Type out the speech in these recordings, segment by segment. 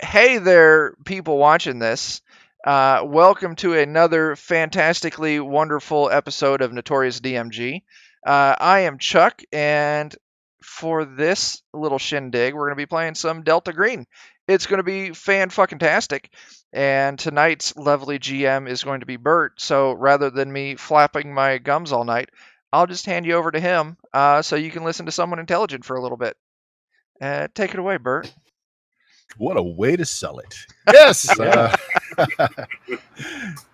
Hey there, people watching this. Welcome to another fantastically wonderful episode of Notorious DMG. I am Chuck, and for this little shindig, we're going to be playing some Delta Green. It's going to be fan-fucking-tastic, and tonight's lovely GM is going to be Bert, so rather than me flapping my gums all night, I'll just hand you over to him so you can listen to someone intelligent for a little bit. Take it away, Bert. What a way to sell it. Yes. Yeah.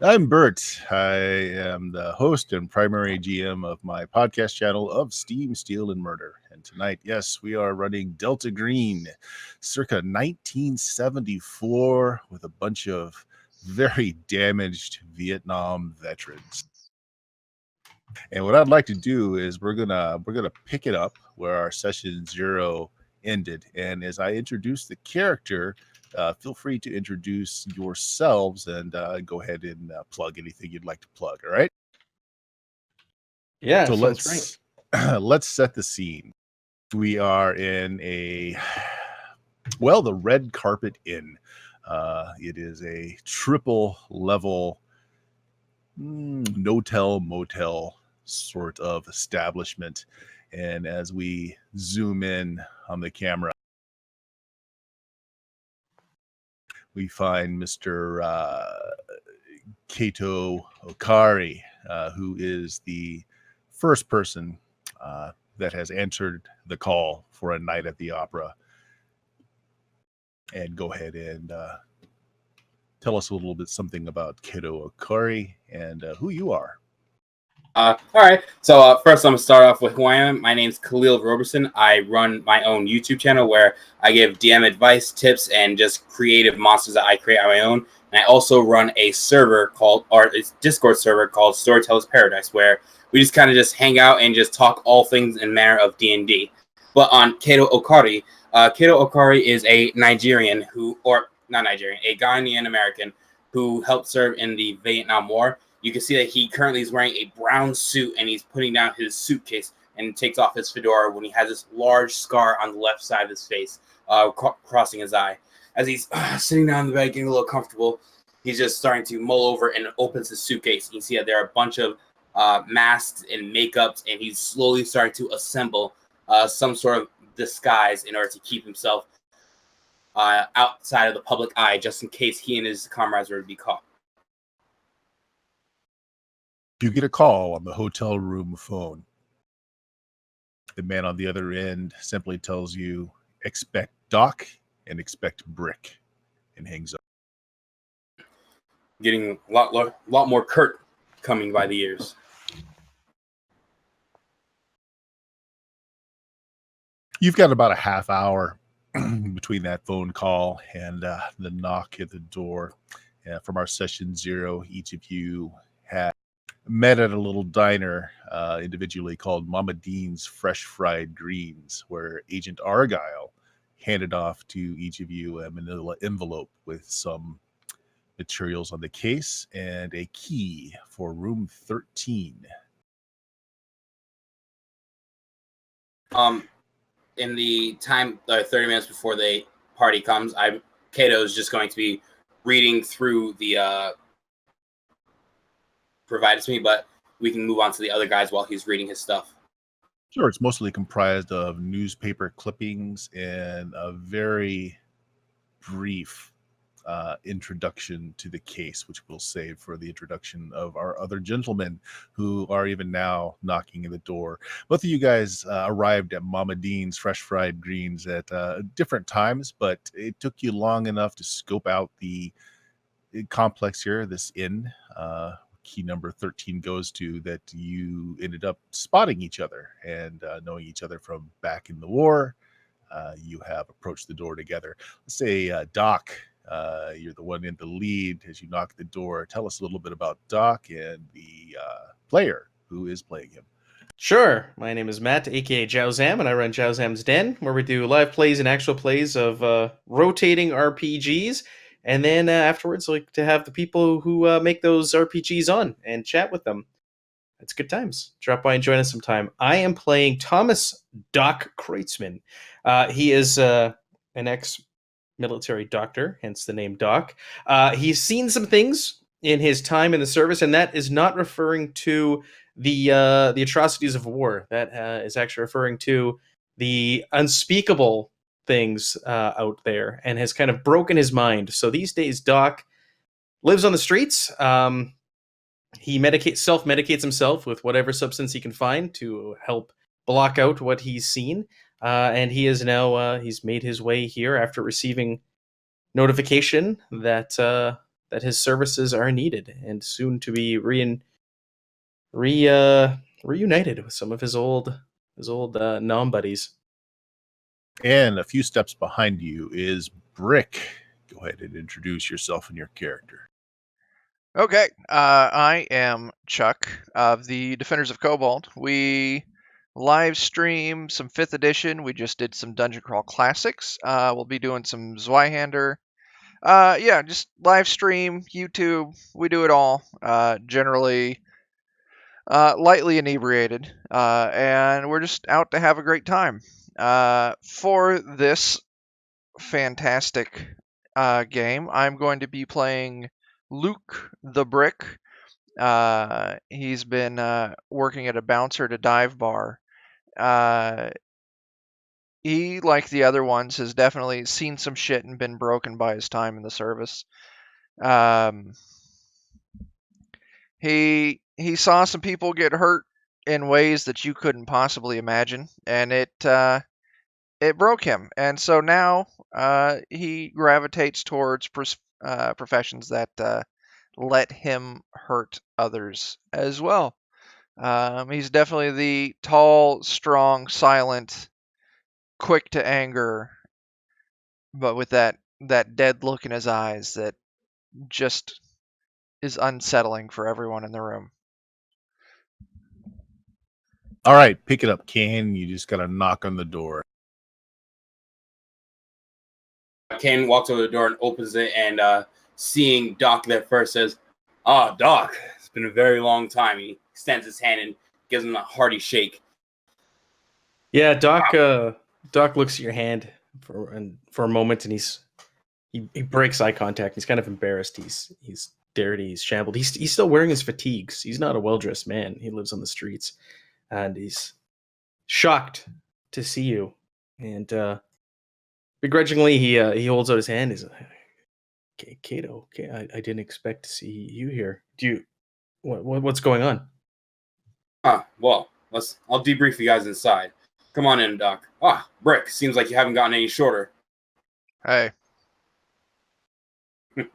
I'm Bert. I am the host and primary GM of my podcast channel of Steam, Steel, and Murder. And tonight, yes, we are running Delta Green, circa 1974, with a bunch of very damaged Vietnam veterans. And what I'd like to do is we're gonna pick it up where our session 0 ended. And as I introduce the character, feel free to introduce yourselves and go ahead and plug anything you'd like to plug. All right. Yeah. So Sounds great. let's set the scene. We are in the Red Carpet Inn. It is a triple level no-tell motel sort of establishment. And as we zoom in on the camera, we find Mr. Kato Okari, who is the first person that has answered the call for a night at the opera. And go ahead and tell us a little bit something about Kato Okari and who you are. All right. So first, I'm going to start off with who I am. My name's Khalil Roberson. I run my own YouTube channel where I give DM advice, tips, and just creative monsters that I create on my own. And I also run a Discord server called Storyteller's Paradise, where we just kind of just hang out and just talk all things in manner of D&D. But on Kato Okari is a Nigerian a Ghanaian American who helped serve in the Vietnam War. You can see that he currently is wearing a brown suit, and he's putting down his suitcase and takes off his fedora when he has this large scar on the left side of his face, crossing his eye. As he's sitting down in the bed, getting a little comfortable, he's just starting to mull over and opens his suitcase. You can see that there are a bunch of masks and makeups, and he's slowly starting to assemble some sort of disguise in order to keep himself outside of the public eye, just in case he and his comrades were to be caught. You get a call on the hotel room phone. The man on the other end simply tells you, expect Doc and expect Brick, and hangs up. Getting a lot more Kurt coming by the ears. You've got about a half hour between that phone call and the knock at the door. From our session 0, each of you had met at a little diner individually called Mama Dean's Fresh Fried Greens, where Agent Argyle handed off to each of you a manila envelope with some materials on the case and a key for room 13. In the time 30 minutes before the party comes, Kato is just going to be reading through the provided to me, but we can move on to the other guys while he's reading his stuff. Sure, it's mostly comprised of newspaper clippings and a very brief introduction to the case, which we'll save for the introduction of our other gentlemen who are even now knocking at the door. Both of you guys arrived at Mama Dean's Fresh Fried Greens at different times, but it took you long enough to scope out the complex here, this inn. Key number 13 goes to that you ended up spotting each other and knowing each other from back in the war. You have approached the door together. Let's say, Doc, you're the one in the lead as you knock the door. Tell us a little bit about Doc and the player who is playing him. Sure. My name is Matt, aka Jowzam, and I run Jowzam's Den, where we do live plays and actual plays of rotating RPGs. And then afterwards, like to have the people who make those RPGs on and chat with them. It's good times. Drop by and join us sometime. I am playing Thomas Doc Kreutzmann. He is an military doctor, hence the name Doc. He's seen some things in his time in the service, and that is not referring to the atrocities of war. That is actually referring to the unspeakable things out there, and has kind of broken his mind. So these days, Doc lives on the streets. He self-medicates himself with whatever substance he can find to help block out what he's seen. And he is now he's made his way here after receiving notification that that his services are needed and soon to be reunited with some of his old nom buddies. And a few steps behind you is Brick. Go ahead and introduce yourself and your character. Okay, I am Chuck of the Defenders of Cobalt. We live stream some 5th edition. We just did some Dungeon Crawl Classics. We'll be doing some Zweihander. Yeah, just live stream, YouTube. We do it all. Generally lightly inebriated. And we're just out to have a great time. For this fantastic game, I'm going to be playing Luke the Brick. He's been working at a bouncer to dive bar. He, like the other ones, has definitely seen some shit and been broken by his time in the service. He saw some people get hurt in ways that you couldn't possibly imagine, and it broke him. And so now he gravitates towards professions that let him hurt others as well. He's definitely the tall, strong, silent, quick to anger, but with that dead look in his eyes that just is unsettling for everyone in the room. All right, pick it up, Ken. You just got to knock on the door. Ken walks over the door and opens it, and seeing Doc there first says, Doc, it's been a very long time. He extends his hand and gives him a hearty shake. Yeah, Doc looks at your hand for a moment, and he breaks eye contact. He's kind of embarrassed. He's dirty. He's shambled. He's still wearing his fatigues. He's not a well-dressed man. He lives on the streets, and he's shocked to see you. And begrudgingly, he holds out his hand. He's like, Kato, I didn't expect to see you here. What's going on? Well, I'll debrief you guys inside. Come on in, Doc. Brick, seems like you haven't gotten any shorter. Hey. All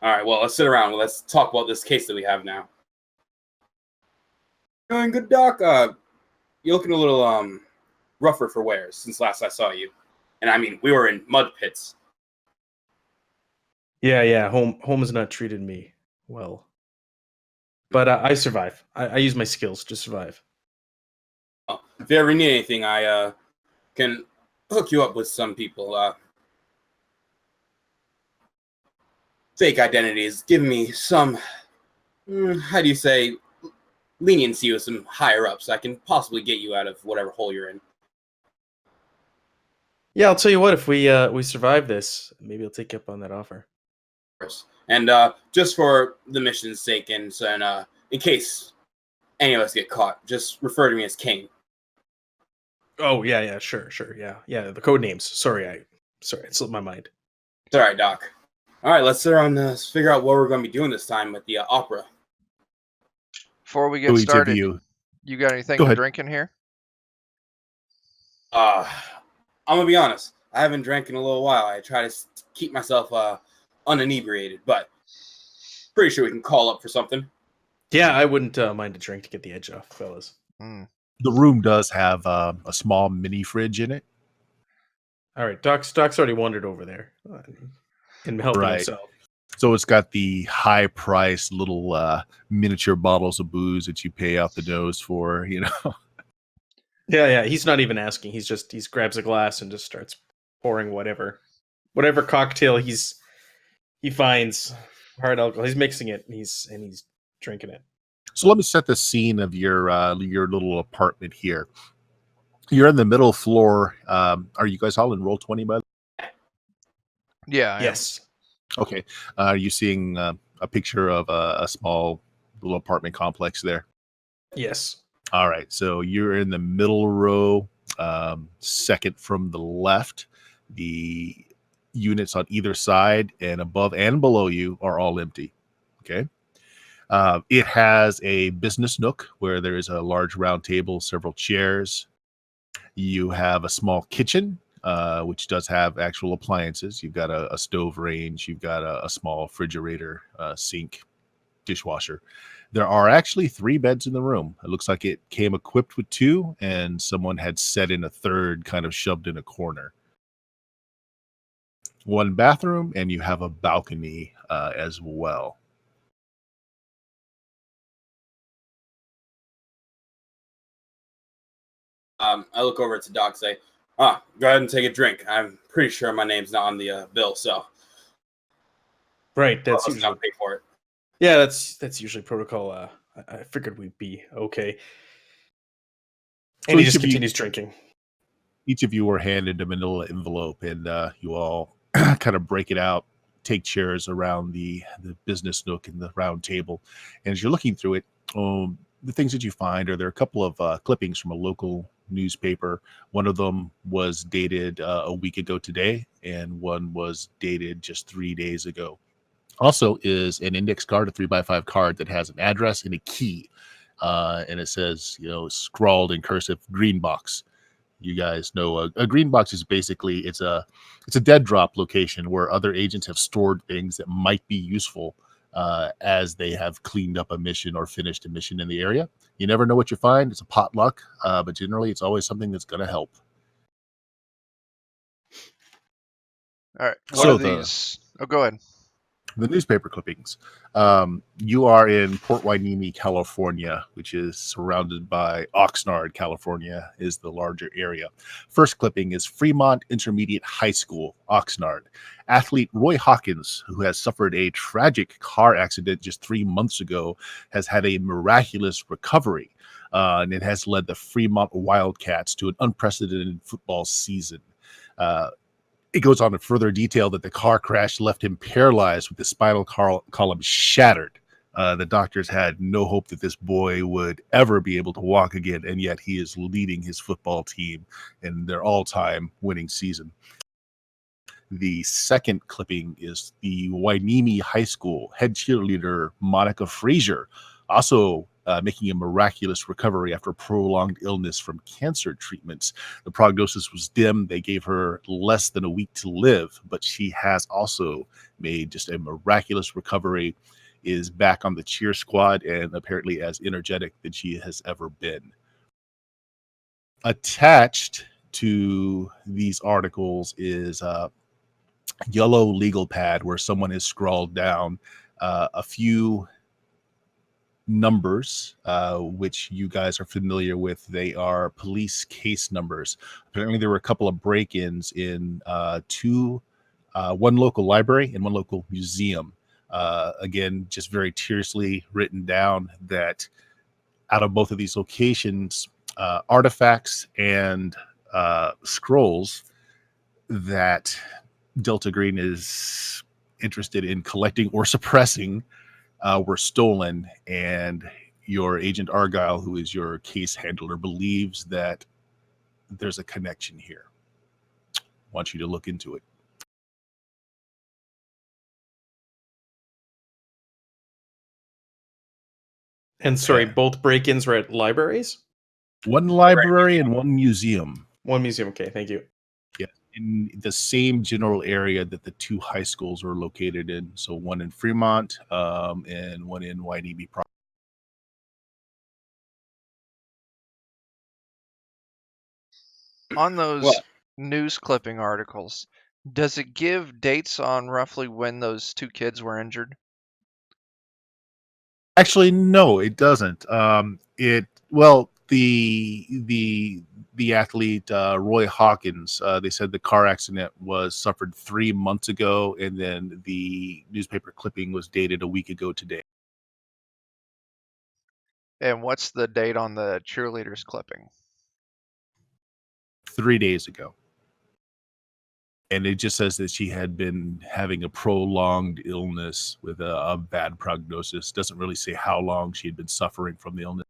right, well, let's sit around. Let's talk about this case that we have now. Doing good, Doc. You're looking a little rougher for wear since last I saw you. And I mean, we were in mud pits. Yeah. Home has not treated me well, but I survive. I use my skills to survive. If you ever need anything, I can hook you up with some people. Fake identities give me some, how do you say, leniency with some higher ups. I can possibly get you out of whatever hole you're in. Yeah, I'll tell you what. If we survive this, maybe I'll take you up on that offer. And just for the mission's sake, and in case any of us get caught, just refer to me as Kane. Oh yeah, sure, yeah. The code names. Sorry, it slipped my mind. It's all right, Doc. All right, let's sit around and figure out what we're going to be doing this time at the opera. Before we get started, you got anything to drink in here? I'm gonna be honest. I haven't drank in a little while. I try to keep myself uninebriated, but pretty sure we can call up for something. Yeah, I wouldn't mind a drink to get the edge off, fellas. The room does have a small mini fridge in it. All right, Doc's already wandered over there and helping himself. So it's got the high-priced little miniature bottles of booze that you pay out the nose for, you know. Yeah. He's not even asking. He grabs a glass and just starts pouring whatever cocktail he finds, hard alcohol. He's mixing it and he's drinking it. So let me set the scene of your little apartment here. You're in the middle floor. Are you guys all in Roll20 by the way? Yeah, I am. Yes. Okay. Are you seeing a picture of a small little apartment complex there? Yes. All right. So you're in the middle row, second from the left. The units on either side and above and below you are all empty. Okay. It has a business nook where there is a large round table, several chairs. You have a small kitchen, which does have actual appliances. You've got a stove range, you've got a small refrigerator, sink, dishwasher. There are actually 3 beds in the room. It looks like it came equipped with 2, and someone had set in a third, kind of shoved in a corner. 1 bathroom, and you have a balcony as well. I look over to Doc, say, go ahead and take a drink. I'm pretty sure my name's not on the bill, so Right. That's let's usually not pay for it. yeah. That's usually protocol. I figured we'd be okay. So And he each just of you continues drinking. each of you were handed a manila envelope, and you all kind of break it out, take chairs around the business nook and the round table. And as you're looking through it, the things that you find are there are a couple of clippings from a local newspaper. One of them was dated a week ago today, and one was dated just 3 days ago. Also, is an index card, a 3x5 card that has an address and a key. And it says, scrawled in cursive, green box. You guys know a green box is basically it's a dead drop location where other agents have stored things that might be useful as they have cleaned up a mission or finished a mission in the area. You never know what you find. It's a potluck, but generally it's always something that's going to help. All right. What So are these? Oh, go ahead. the newspaper clippings. You are in Port Hueneme, California, which is surrounded by Oxnard, California, is the larger area. First clipping is Fremont Intermediate High School, Oxnard. Athlete Roy Hawkins, who has suffered a tragic car accident just 3 months ago, has had a miraculous recovery, and it has led the Fremont Wildcats to an unprecedented football season. Uh, it goes on to further detail that the car crash left him paralyzed with the spinal column shattered. The doctors had no hope that this boy would ever be able to walk again, and yet he is leading his football team in their all-time winning season. The second clipping is the Hueneme High School head cheerleader Monica Frazier, also making a miraculous recovery after prolonged illness from cancer treatments. The prognosis was dim. They gave her less than a week to live, but she has also made just a miraculous recovery, is back on the cheer squad, and apparently as energetic than she has ever been. Attached to these articles is yellow legal pad where someone has scrawled down a few numbers, which you guys are familiar with. They are police case numbers. Apparently, there were a couple of break-ins in one local library and one local museum. Again, just very tersely written down that out of both of these locations, artifacts and scrolls that Delta Green is interested in collecting or suppressing were stolen, and your agent Argyle, who is your case handler, believes that there's a connection here. Want you to look into it. And sorry, Yeah. both break-ins were at libraries? One library and one museum. One museum. Okay, thank you. Yeah, in the same general area that the 2 high schools are located in. So one in Fremont and one in Hueneme. On those What? news clipping articles, does it give dates on roughly when those 2 kids were injured? Actually, no, it doesn't. The athlete Roy Hawkins. They said the car accident was suffered 3 months ago, and then the newspaper clipping was dated a week ago today. And what's the date on the cheerleaders clipping? 3 days ago. And it just says that she had been having a prolonged illness with a bad prognosis. Doesn't really say how long she had been suffering from the illness.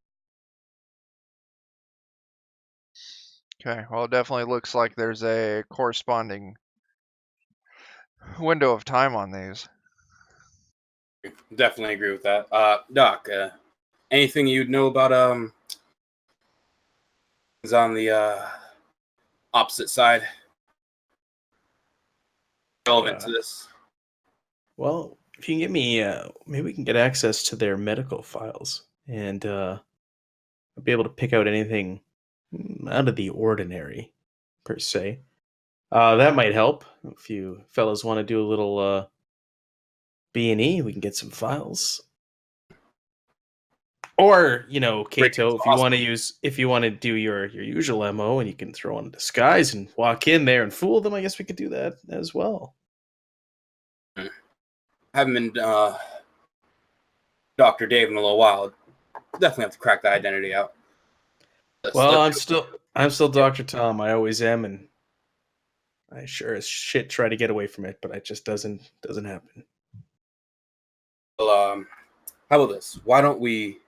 Okay, well, it definitely looks like there's a corresponding window of time on these. Definitely agree with that. Doc, anything you'd know about is on the opposite side relevant to this? Well, if you can get me, maybe we can get access to their medical files, and I'll be able to pick out anything out of the ordinary, per se. That might help if you fellas want to do a little B&E. We can get some files, or Break into Kato, the hospital. if you want to do your usual MO, and you can throw on a disguise and walk in there and fool them. I guess we could do that as well. Haven't been Dr. Dave in a little while. Definitely have to crack that identity out. Well, I'm still Dr. Tom. I always am, and I sure as shit try to get away from it, but it just doesn't happen. Well, how about this? Why don't we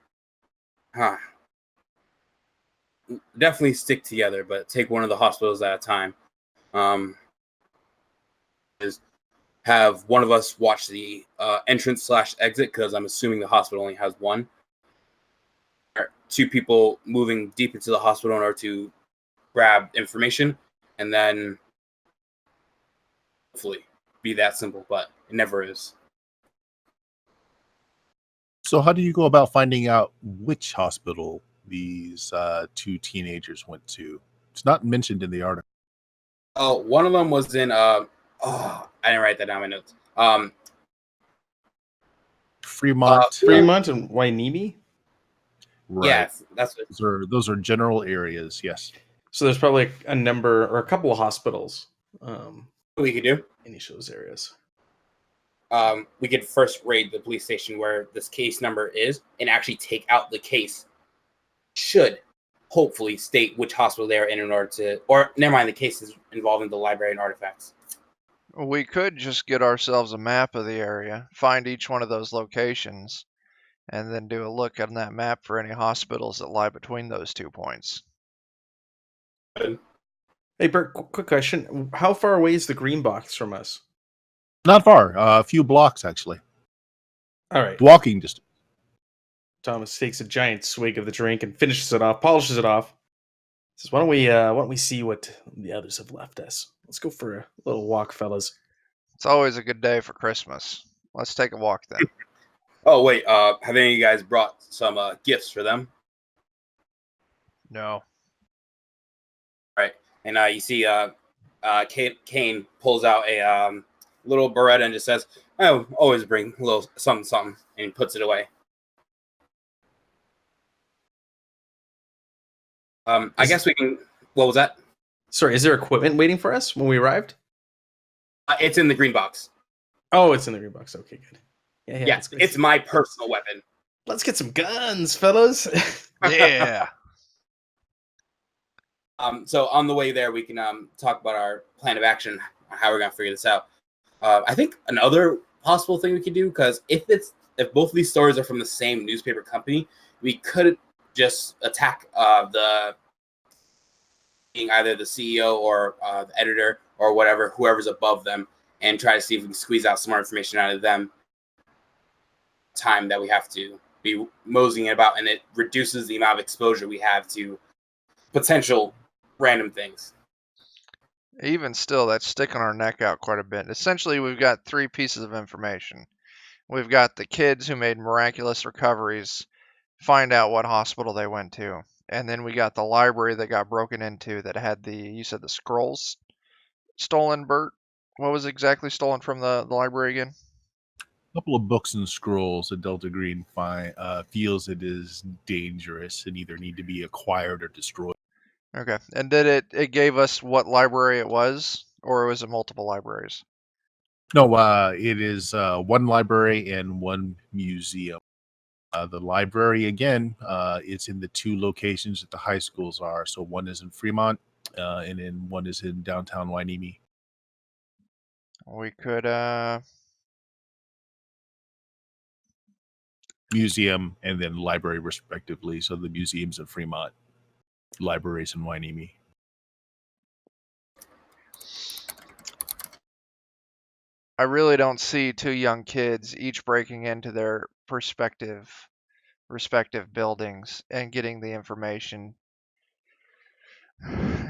definitely stick together, but take one of the hospitals at a time. Is have one of us watch the entrance / exit, because I'm assuming the hospital only has one. Two people moving deep into the hospital in order to grab information, and then hopefully be that simple, but it never is. So how do you go about finding out which hospital these two teenagers went to? It's not mentioned in the article. Oh, one of them was in I didn't write that down in my notes. Fremont. Fremont and Wainimi. Right. Yes, that's what. Those are general areas. Yes. So there's probably a number or a couple of hospitals We could do. in each of those areas. We could first raid the police station where this case number is and actually take out the case. Should hopefully state which hospital they're in order to, or never mind, the cases involving the library and artifacts. We could just get ourselves a map of the area, find each one of those locations, and then do a look on that map for any hospitals that lie between those 2 points. Hey, Bert, quick question. How far away is the green box from us? Not far. A few blocks, actually. All right. Walking distance. Thomas takes a giant swig of the drink and finishes it off, polishes it off. Says, "Why don't we see what the others have left us? Let's go for a little walk, fellas." It's always a good day for Christmas. Let's take a walk then. Oh wait, have any of you guys brought some gifts for them? No. Right, and you see Kane pulls out a little Beretta and just says, "Oh, always bring a little something, something," and he puts it away. I guess we can. What was that? Sorry, is there equipment waiting for us when we arrived? It's in the green box. Oh, it's in the green box. Okay, good. Yeah, it's my personal weapon. Let's get some guns, fellas. Yeah. So on the way there, we can talk about our plan of action, how we're gonna figure this out. I think another possible thing we could do, because if both of these stories are from the same newspaper company, we could just attack being either the CEO or the editor or whatever, whoever's above them, and try to see if we can squeeze out some more information out of them. Time that we have to be moseying about, and it reduces the amount of exposure we have to potential random things. Even still, that's sticking our neck out quite a bit. Essentially, we've got 3 pieces of information. We've got the kids who made miraculous recoveries, find out what hospital they went to. And then we got the library that got broken into that had you said the scrolls stolen, Bert? What was exactly stolen from the library again? A couple of books and scrolls that Delta Green feels it is dangerous and either need to be acquired or destroyed. Okay. And did it gave us what library it was, or was it multiple libraries? No, it is one library and one museum. The library, again, it's in the 2 locations that the high schools are. So one is in Fremont, and then one is in downtown Wainimi. We could, Museum and then library, respectively. So the museums in Fremont, libraries in Wainimi. I really don't see two young kids each breaking into their respective buildings and getting the information.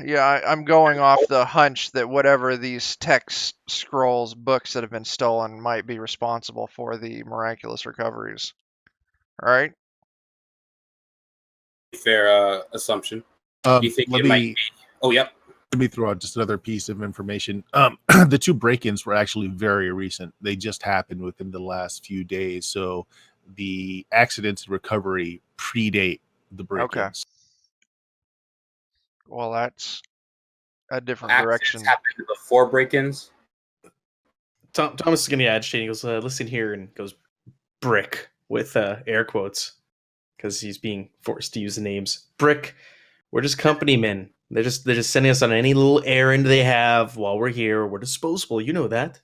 Yeah, I'm going off the hunch that whatever these text scrolls, books that have been stolen might be responsible for the miraculous recoveries. All right? Fair assumption. Do you think Let it might me be? Oh, yep. let me throw out just another piece of information. The two break-ins were actually very recent. They just happened within the last few days. So the accidents and recovery predate the break-ins. Well, that's a different Accidents direction. happened before break-ins. Thomas is gonna be agitating. He goes, listen here, and goes brick with air quotes because he's being forced to use the names. Brick. We're just company men. They're just sending us on any little errand they have while we're here. We're disposable. You know that.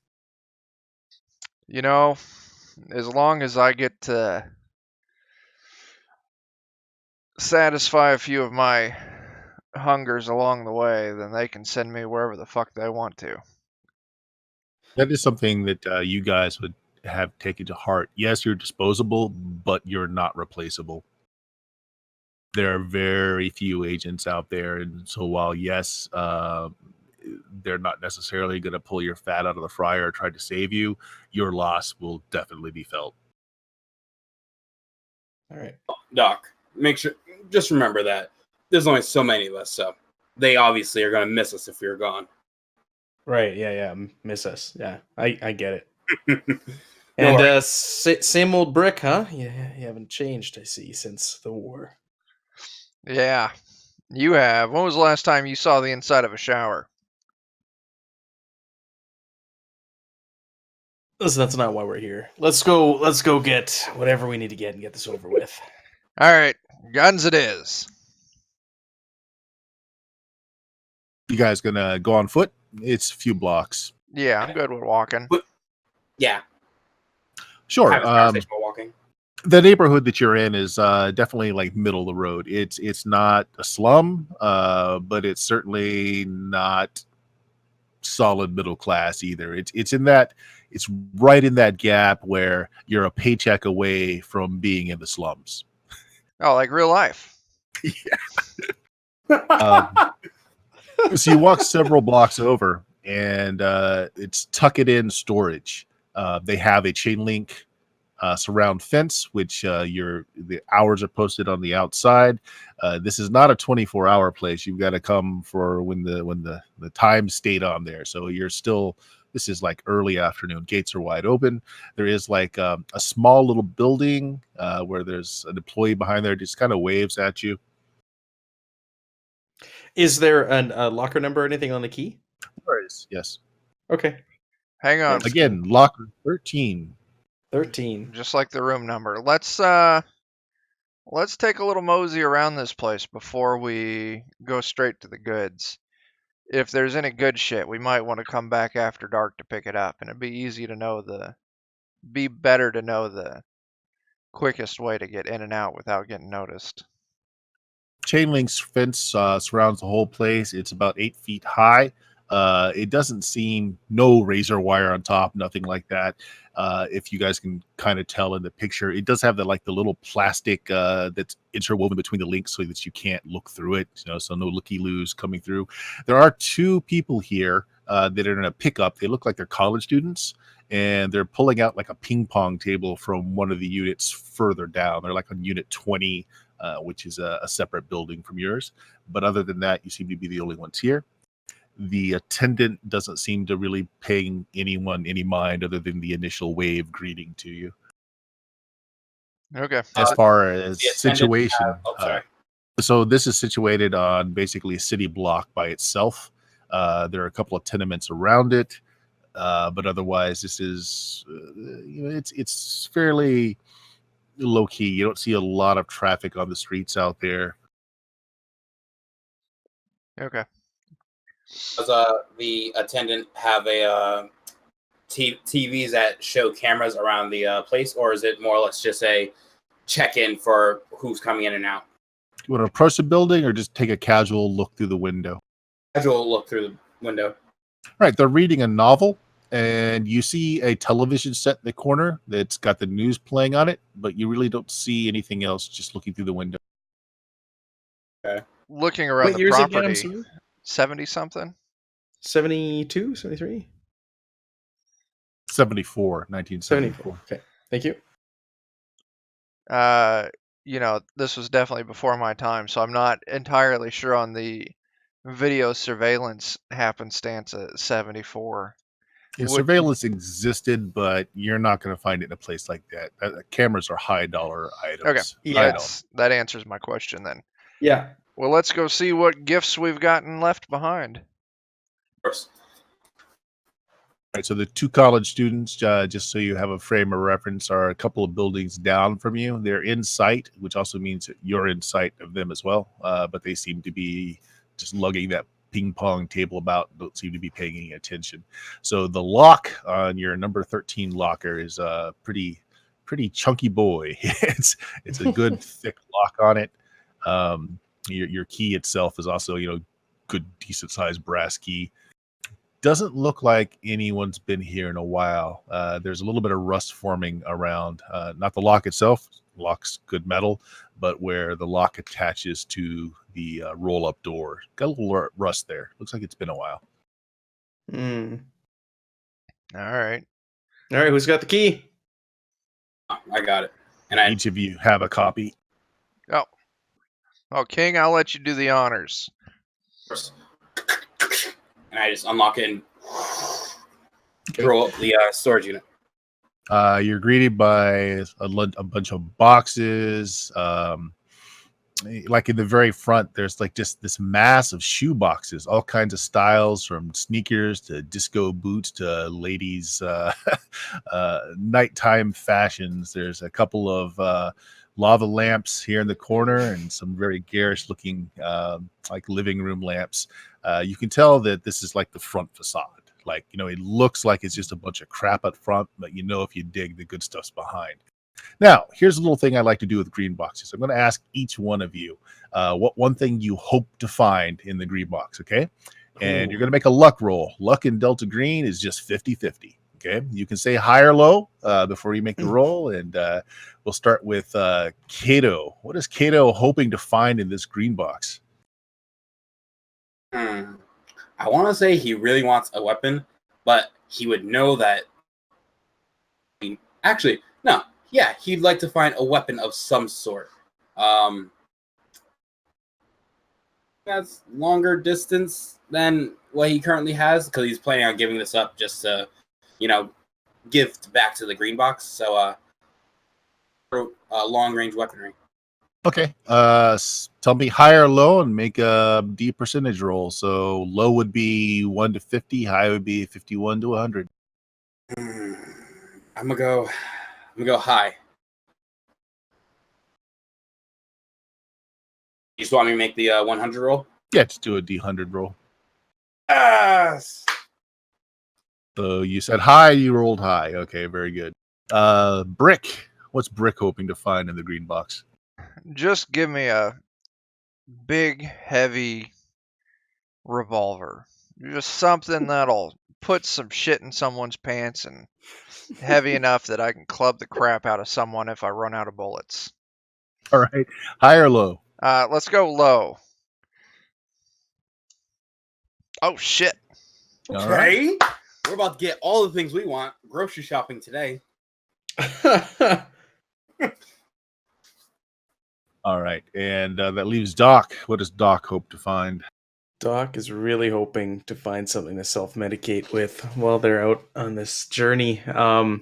You know, as long as I get to satisfy a few of my hungers along the way, then they can send me wherever the fuck they want to. That is something that you guys would have taken to heart. Yes, you're disposable, but you're not replaceable. There are very few agents out there, and so while yes, they're not necessarily going to pull your fat out of the fryer or try to save you, your loss will definitely be felt. All right. Doc, just remember that there's only so many of us, so they obviously are going to miss us if we're gone. Right. Yeah. Miss us. Yeah. I get it. No And worries. same old brick, huh? Yeah. You haven't changed, I see, since the war. Yeah, you have. When was the last time you saw the inside of a shower? Listen, that's not why we're here. Let's go get whatever we need to get and get this over with. All right, guns it is. You guys gonna go on foot? It's a few blocks. Yeah, I'm good with walking. Yeah, Sure. have this conversation while walking. The neighborhood that you're in is definitely like middle of the road. It's not a slum, but it's certainly not solid middle class either. It's right in that gap where you're a paycheck away from being in the slums. Oh, like real life. So you walk several blocks over, and it's Tuck It In Storage. They have a chain link surround fence, which the hours are posted on the outside. This is not a 24-hour place. You've got to come for when the time stayed on there. So this is like early afternoon. Gates are wide open. There is like a small little building where there's an employee behind there, just kind of waves at you. Is there a locker number or anything on the key? There is, yes. Okay. Hang on. Again, locker 13. 13. Just like the room number. Let's take a little mosey around this place before we go straight to the goods. If there's any good shit, we might want to come back after dark to pick it up, and it'd be better to know the quickest way to get in and out without getting noticed. Chain link fence surrounds the whole place. It's about 8 feet high. It doesn't seem no razor wire on top, nothing like that. If you guys can kind of tell in the picture, it does have the little plastic that's interwoven between the links so that you can't look through it. So no looky-loos coming through. There are two people here that are in a pickup. They look like they're college students, and they're pulling out like a ping pong table from one of the units further down. They're like on unit 20. Which is a separate building from yours. But other than that, you seem to be the only ones here. The attendant doesn't seem to really paying anyone any mind other than the initial wave greeting to you. Okay. As far as The attendant situation, sorry. so this is situated on basically a city block by itself. There are a couple of tenements around it, but otherwise, this is it's fairly low key. You don't see a lot of traffic on the streets out there. Okay. Does the attendant have a TVs that show cameras around the place, or is it more or less just a check-in for who's coming in and out? You want to approach the building or just take a casual look through the window? Casual look through the window. Right, they're reading a novel, and you see a television set in the corner that's got the news playing on it, but you really don't see anything else just looking through the window. Okay. Looking around What the years again? I'm property, sorry. 70 something. 72, 73? 74, 1974. 74. Okay. Thank you. This was definitely before my time, so I'm not entirely sure on the video surveillance happenstance at 74. Yeah, Would- surveillance existed, but you're not going to find it in a place like that. Cameras are high dollar items. Okay, Yeah. that answers my question then. Yeah. Well, let's go see what gifts we've gotten left behind. Of course. Right, so the two college students, just so you have a frame of reference, are a couple of buildings down from you. They're in sight, which also means that you're in sight of them as well. But they seem to be just lugging that ping pong table about, don't seem to be paying any attention. So the lock on your number 13 locker is a pretty chunky boy. it's a good thick lock on it. Your key itself is also, good decent sized brass key. Doesn't look like anyone's been here in a while. There's a little bit of rust forming around, not the lock itself. Lock's good metal, but where the lock attaches to the roll-up door. Got a little rust there. Looks like it's been a while. Hmm. All right. All right. Who's got the key? I got it. And I Each of you have a copy. Oh, King, I'll let you do the honors. and I just unlock it and throw up the storage unit. You're greeted by a bunch of boxes. Like in the very front, there's like just this mass of shoe boxes, all kinds of styles, from sneakers to disco boots to ladies' nighttime fashions. There's a couple of lava lamps here in the corner and some very garish looking like living room lamps. You can tell that this is like the front facade. Like, it looks like it's just a bunch of crap up front, but if you dig, the good stuff's behind. Now, here's a little thing I like to do with green boxes. I'm going to ask each one of you what one thing you hope to find in the green box, okay? And you're going to make a luck roll. Luck in Delta Green is just 50-50, okay? You can say high or low before you make the roll, and we'll start with Kato. What is Kato hoping to find in this green box? I want to say he really wants a weapon, but he would know that. Actually, no. Yeah, he'd like to find a weapon of some sort. That's longer distance than what he currently has, because he's planning on giving this up just to, give back to the green box. So, long range weaponry. Okay. Tell me high or low and make a D percentage roll. So low would be 1 to 50. High would be 51 to 100. I'm gonna go high. You just want me to make the 100 roll? Yeah, just do a D100 roll. Yes. So you said high, you rolled high. Okay, very good. Brick. What's Brick hoping to find in the green box? Just give me a big, heavy revolver. Just something that'll put some shit in someone's pants and heavy enough that I can club the crap out of someone if I run out of bullets. All right. High or low? Let's go low. Oh, shit. Okay. All right. We're about to get all the things we want grocery shopping today. All right. And that leaves Doc. What does Doc hope to find? Doc is really hoping to find something to self-medicate with while they're out on this journey, to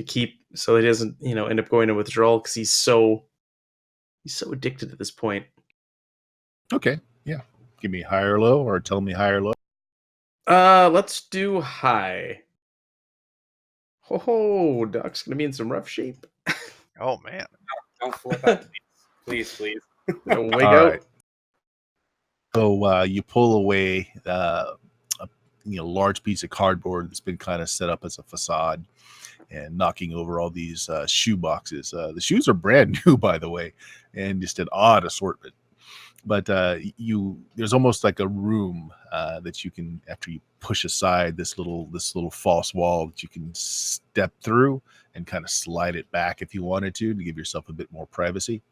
keep so he doesn't, end up going to withdrawal, because he's so addicted at this point. Okay. Yeah. Give me high or low, or tell me high or low. Let's do high. Ho, Doc's gonna be in some rough shape. Oh, man. Don't flip out. Please. Don't wake All out. right. So you pull away large piece of cardboard that's been kind of set up as a facade, and knocking over all these shoe boxes. The shoes are brand new, by the way, and just an odd assortment. But there's almost like a room that you can, after you push aside this little false wall, that you can step through and kind of slide it back if you wanted to give yourself a bit more privacy.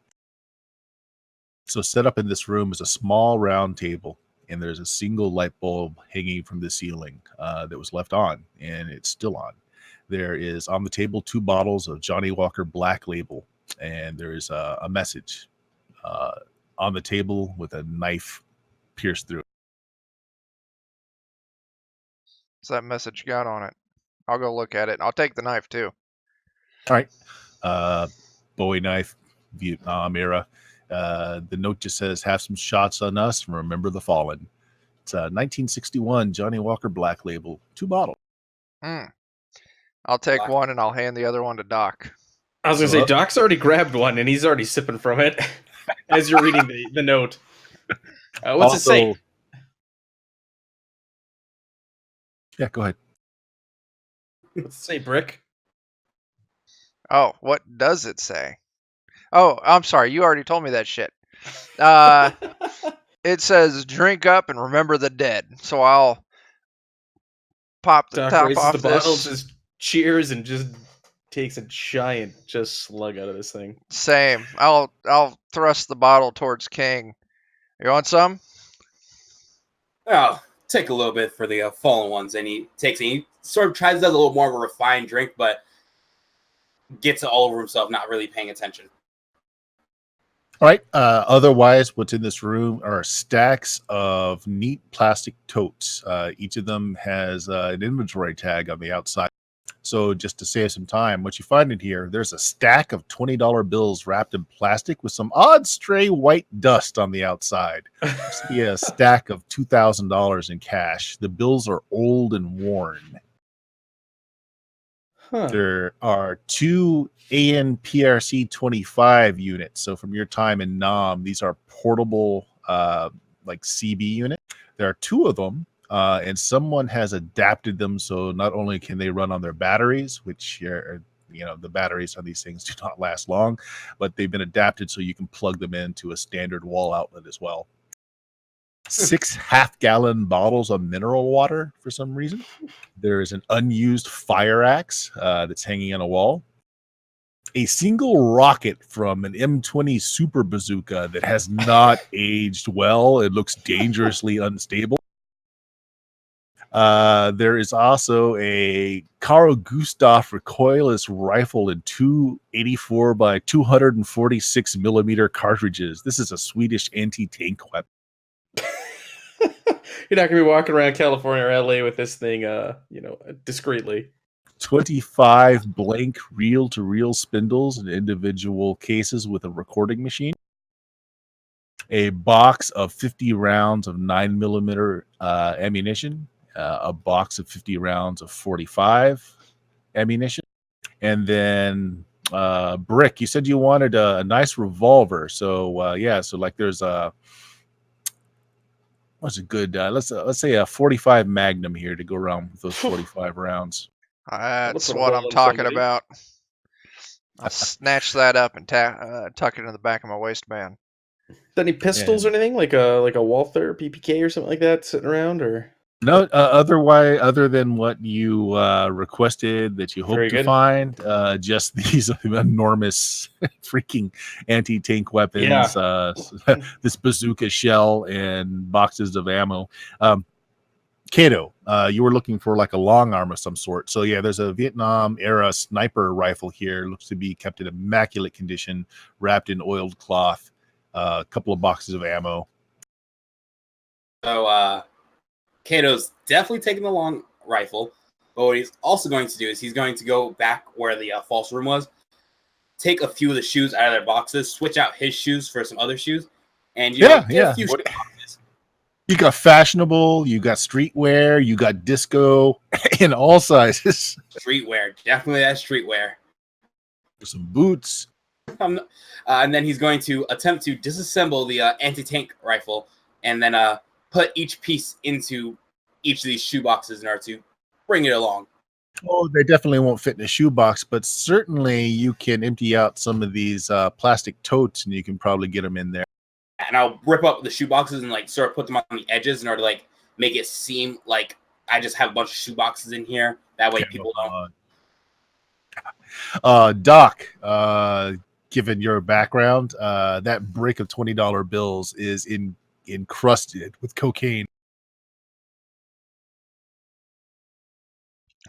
So set up in this room is a small round table, and there's a single light bulb hanging from the ceiling that was left on, and it's still on. There is on the table 2 bottles of Johnny Walker Black Label, and there is a message on the table with a knife pierced through it. What's that message got on it? I'll go look at it. I'll take the knife too. All right. Bowie knife, Vietnam era. The note just says, "Have some shots on us and remember the fallen." It's 1961 Johnny Walker Black Label, 2 bottles. I'll take one and I'll hand the other one to Doc. I was going to say, Doc's already grabbed one and he's already sipping from it as you're reading the note. What's it say? Yeah, go ahead. What's it say, Brick? Oh, what does it say? Oh, I'm sorry. You already told me that shit. It says, "Drink up and remember the dead." So I'll pop the Doc top raises off the bottle, this. just cheers, and just takes a giant slug out of this thing. Same. I'll thrust the bottle towards King. You want some? Oh, take a little bit for the fallen ones, and he sort of tries to do a little more of a refined drink, but gets it all over himself, not really paying attention. All right. Otherwise, what's in this room are stacks of neat plastic totes. Each of them has an inventory tag on the outside. So just to save some time, what you find in here, there's a stack of $20 bills wrapped in plastic with some odd stray white dust on the outside. See a stack of $2,000 in cash. The bills are old and worn. Huh. There are 2 ANPRC 25 units. So from your time in Nam, these are portable like CB units. There are 2 of them, and someone has adapted them so not only can they run on their batteries, which are, the batteries on these things do not last long, but they've been adapted so you can plug them into a standard wall outlet as well. 6 half-gallon bottles of mineral water for some reason. There is an unused fire axe that's hanging on a wall. A single rocket from an M20 Super Bazooka that has not aged well. It looks dangerously unstable. There is also a Carl Gustaf recoilless rifle in 284 by 246 millimeter cartridges. This is a Swedish anti-tank weapon. You're not gonna be walking around California or LA with this thing, discreetly. 25 blank reel-to-reel spindles in individual cases with a recording machine. A box of 50 rounds of 9mm ammunition. A box of 50 rounds of 45 ammunition. And then Brick, you said you wanted a nice revolver. So so like there's a what's a good let's say a 45 Magnum here to go around with those 45 rounds. That's put a what hole I'm in talking somebody. about. I'll snatch that up and tuck it in the back of my waistband. Got any pistols or anything, like a Walther PPK or something like that sitting around, or? No, other than what you requested that you hope Very to good. find, just these enormous freaking anti-tank weapons, this bazooka shell, and boxes of ammo. Kato, you were looking for like a long arm of some sort. So yeah, there's a Vietnam era sniper rifle here. Looks to be kept in immaculate condition, wrapped in oiled cloth. A couple of boxes of ammo. So Kato's definitely taking the long rifle, but what he's also going to do is he's going to go back where the false room was, take a few of the shoes out of their boxes, switch out his shoes for some other shoes, and get a few boxes. You got fashionable, you got streetwear, you got disco in all sizes. Streetwear, definitely that streetwear. Some boots. And then he's going to attempt to disassemble the anti-tank rifle and then put each piece into each of these shoe boxes in order to bring it along. Oh, they definitely won't fit in a shoebox, but certainly you can empty out some of these plastic totes, and you can probably get them in there. And I'll rip up the shoe boxes and like sort of put them on the edges in order to like make it seem like I just have a bunch of shoe boxes in here. That way people don't. Doc, given your background, that brick of $20 bills is encrusted with cocaine.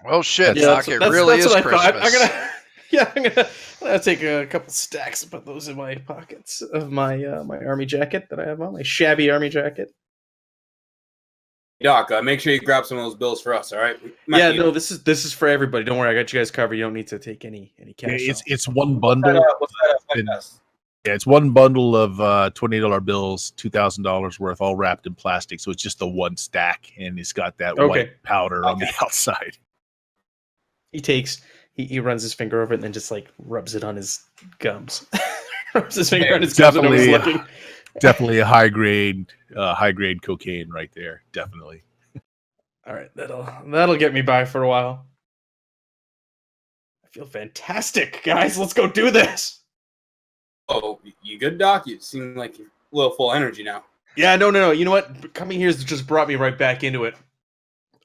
Well, shit, Yeah, Doc, it really is what Christmas. I thought. I'm gonna take a couple stacks and put those in my pockets of my my army jacket that I have on, my shabby army jacket. Doc, make sure you grab some of those bills for us. All right? Yeah, no, this is for everybody. Don't worry, I got you guys covered. You don't need to take any cash. It's one bundle. It's one bundle of $20 bills, $2,000 worth, all wrapped in plastic. So it's just the one stack, and it's got that white powder on the outside. He runs his finger over it and then just like rubs it on his gums. Rubs his finger on his gums and he's looking. Definitely a high grade cocaine right there. Definitely. All right, that'll get me by for a while. I feel fantastic, guys. Let's go do this. Oh, you good, Doc? You seem like you're a little full energy now. Yeah, no. You know what? Coming here has just brought me right back into it.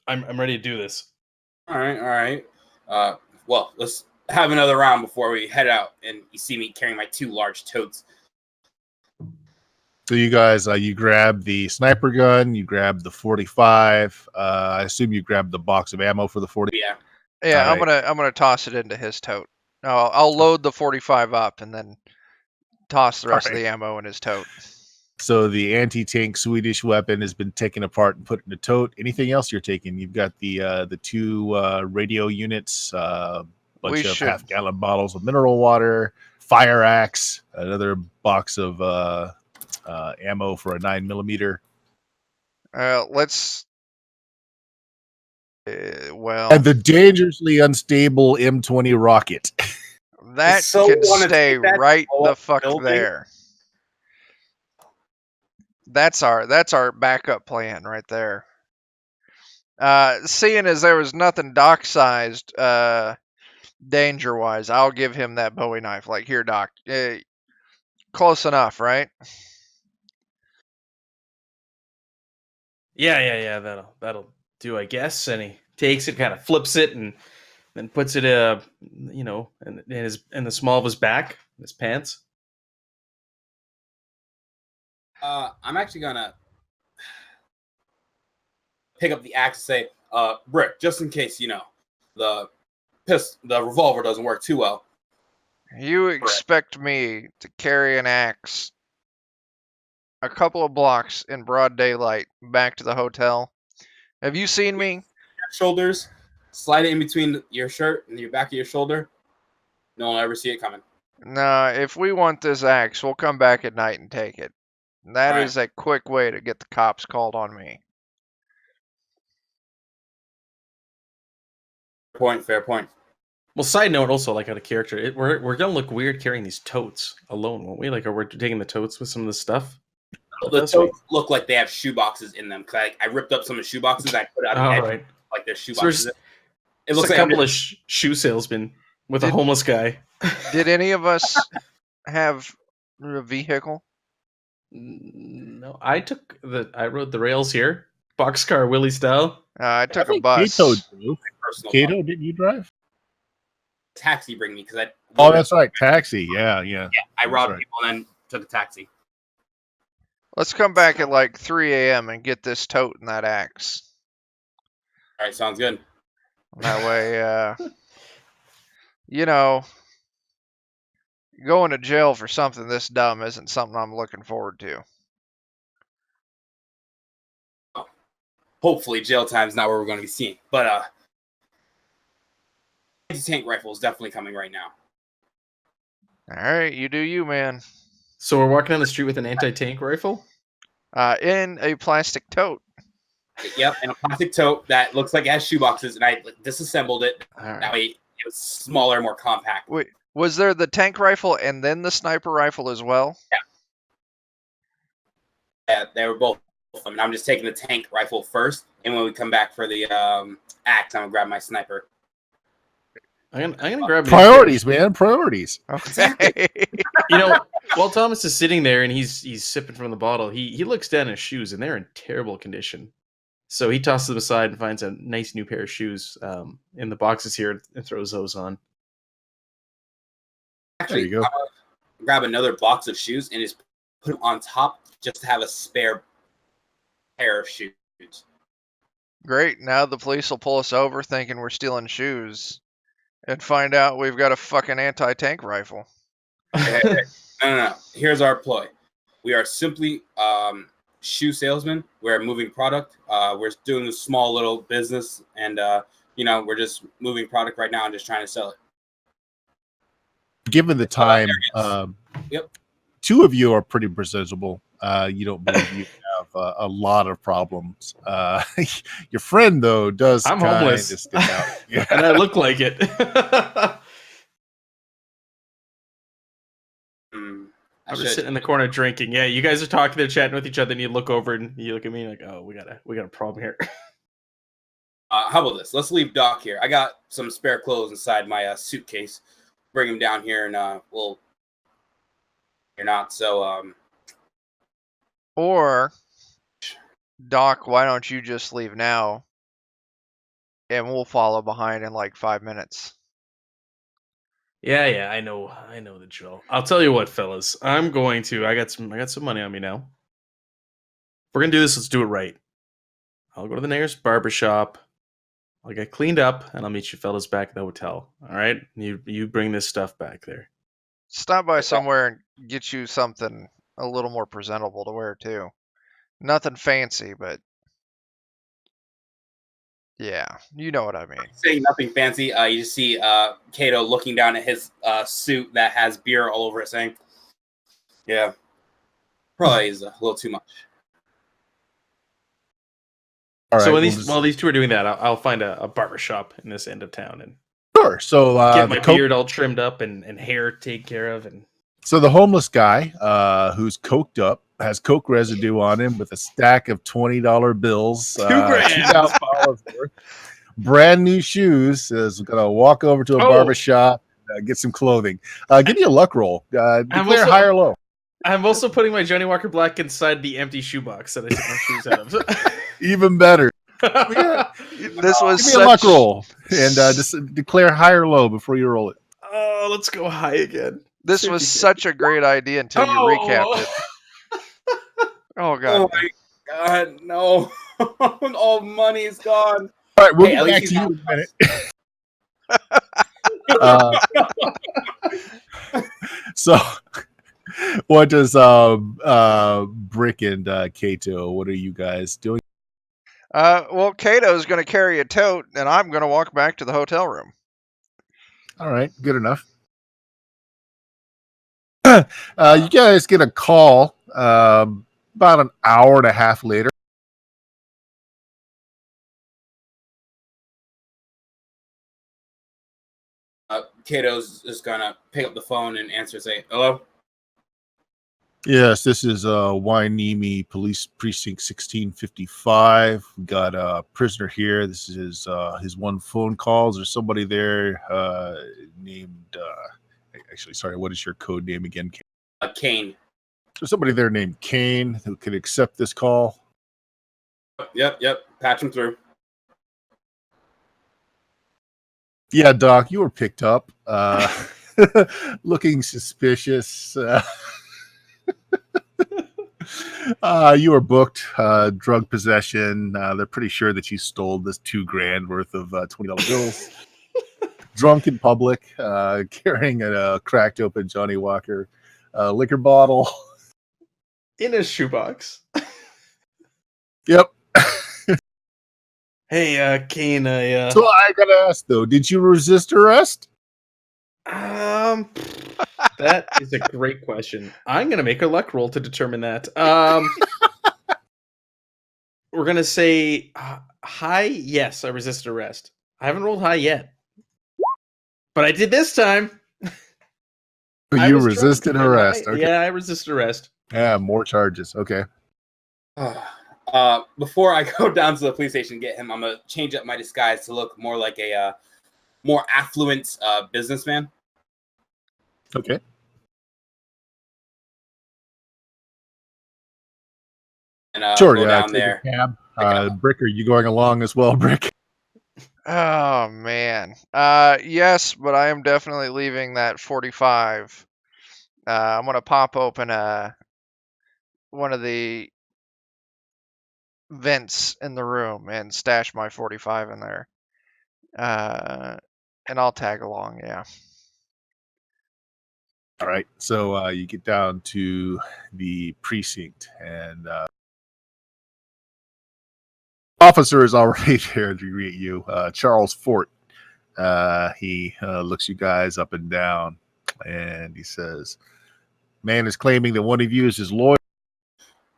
I'm ready to do this. All right. Well, let's have another round before we head out, and you see me carrying my 2 large totes. So you guys, you grab the sniper gun, you grab the 45. I assume you grab the box of ammo for the 40. Yeah, I'm gonna toss it into his tote. I'll load the 45 up and then toss the rest of the ammo in his tote. So the anti-tank Swedish weapon has been taken apart and put in the tote. Anything else you're taking? You've got the 2 radio units, bunch of half-gallon bottles of mineral water, fire axe, another box of ammo for a 9mm. Let's. And the dangerously unstable M20 rocket. That can stay right the fuck there. That's our backup plan right there. Seeing as there was nothing dock-sized danger-wise, I'll give him that Bowie knife. Like, here, Doc. Close enough, right? Yeah. That'll do, I guess. And he takes it, kind of flips it, and then puts it, in the small of his back, his pants. I'm actually gonna pick up the axe and say, Brick, just in case the revolver doesn't work too well. You expect me to carry an axe a couple of blocks in broad daylight back to the hotel? Have you seen me? Shoulders, slide it in between your shirt and your back of your shoulder. No one will ever see it coming. Nah, if we want this axe, we'll come back at night and take it. That is a quick way to get the cops called on me. Fair point. Well, side note, also, like, out of character, we're gonna look weird carrying these totes alone, won't we? Like, are we taking the totes with some of the stuff? The totes look like they have shoe boxes in them. Cause I ripped up some of the shoe boxes. I put out like there's shoe boxes. It looks like a couple of shoe salesmen with a homeless guy. Did any of us have a vehicle? No, I rode the rails here, boxcar Willie style. I took a bus. Kato, didn't you drive? Taxi bring me because Oh, that's right, taxi. Yeah. I robbed people and then took a taxi. Let's come back at like 3 a.m. and get this tote and that axe. All right, sounds good. That way, going to jail for something this dumb isn't something I'm looking forward to. Hopefully, jail time's not where we're going to be seen. But anti-tank rifle is definitely coming right now. All right, you do you, man. So we're walking down the street with an anti-tank rifle? In a plastic tote. Yep, in a plastic tote that looks like it has shoe boxes, and I disassembled it. Right. That way it was smaller, more compact. Wait, was there the tank rifle and then the sniper rifle as well? Yeah, they were both And I'm just taking the tank rifle first, and when we come back for the axe, I'm gonna grab my sniper. I'm gonna grab Priorities, man. Priorities. Okay. While Thomas is sitting there and he's sipping from the bottle, he looks down at his shoes and they're in terrible condition. So he tosses them aside and finds a nice new pair of shoes in the boxes here and throws those on. Actually, There you go. I'm gonna grab another box of shoes and just put them on top, just to have a spare pair of shoes. Great. Now the police will pull us over thinking we're stealing shoes and find out we've got a fucking anti-tank rifle. Hey. No. Here's our ploy. We are simply shoe salesmen. We're moving product. We're doing a small little business, and we're just moving product right now and just trying to sell it. Given the time, Yep. two of you are pretty presentable. You don't believe you have a lot of problems. Your friend, though, does I'm kind of homeless. stick out. Yeah. And I look like it. I'm just sitting in the corner drinking. Yeah, you guys are talking, they're chatting with each other, and you look over and you look at me like, oh, we got a problem here. How about this? Let's leave Doc here. I got some spare clothes inside my suitcase. Bring him down here, and you're not so. Or, Doc, why don't you just leave now and we'll follow behind in like 5 minutes? Yeah, I know the drill. I'll tell you what, fellas. I got some money on me now. If we're gonna do this, let's do it right. I'll go to the nearest barbershop. I'll get cleaned up, and I'll meet you fellas back at the hotel. All right? You bring this stuff back there. Stop by somewhere and get you something a little more presentable to wear too. Nothing fancy, but yeah, you know what I mean. Saying nothing fancy. You just see Kato looking down at his suit that has beer all over it, saying, "Yeah, probably is a little too much." All right. So while these two are doing that, I'll find a barbershop in this end of town and sure. So get my beard all trimmed up and hair taken care of. And so the homeless guy who's coked up has coke residue on him with a stack of $20 bills, $2,000 worth, brand new shoes. Is gonna walk over to a barbershop, get some clothing. Give me a luck roll. Declare high or low. I'm also putting my Johnny Walker Black inside the empty shoebox that I took my shoes out of. Even better. This was Give me a luck roll and just declare high or low before you roll it. Oh, let's go high again. This was such a great idea until you recapped it. Oh god! Oh my god! No! All money is gone. All right, we'll get back to you in a minute. So, what does Brick and Kato? What are you guys doing? Well, Kato's going to carry a tote, and I'm going to walk back to the hotel room. All right, good enough. You guys get a call about an hour and a half later. Kato's just gonna pick up the phone and answer, say, "Hello." Yes, this is Wainimi Police Precinct 1655. We got a prisoner here. This is his one phone call. Is there somebody there named? Actually, sorry. What is your code name again? Kane. There's somebody there named Kane who could accept this call. Yep. Patch him through. Yeah, Doc, you were picked up. Looking suspicious. You were booked, drug possession. They're pretty sure that you stole this $2,000 worth of $20 bills. Drunk in public, carrying a cracked open Johnny Walker liquor bottle. In a shoebox. Yep. Hey, Kane, So I gotta ask though, did you resist arrest? That is a great question. I'm gonna make a luck roll to determine that. We're gonna say high. Yes, I resisted arrest. I haven't rolled high yet, but I did this time. You resisted arrest. Okay. Yeah, I resisted arrest. Yeah, more charges. Okay. Before I go down to the police station and get him, I'm gonna change up my disguise to look more like a more affluent businessman. Okay. And Sure. go down Take there. a cab. Brick, are you going along as well, Brick? Oh man. Yes, but I am definitely leaving that 45. I'm gonna pop open one of the vents in the room and stash my 45 in there. And I'll tag along. Yeah. All right. So you get down to the precinct, and officer is already there to greet you. Charles Fort. He looks you guys up and down, and he says, "Man is claiming that one of you is his lawyer."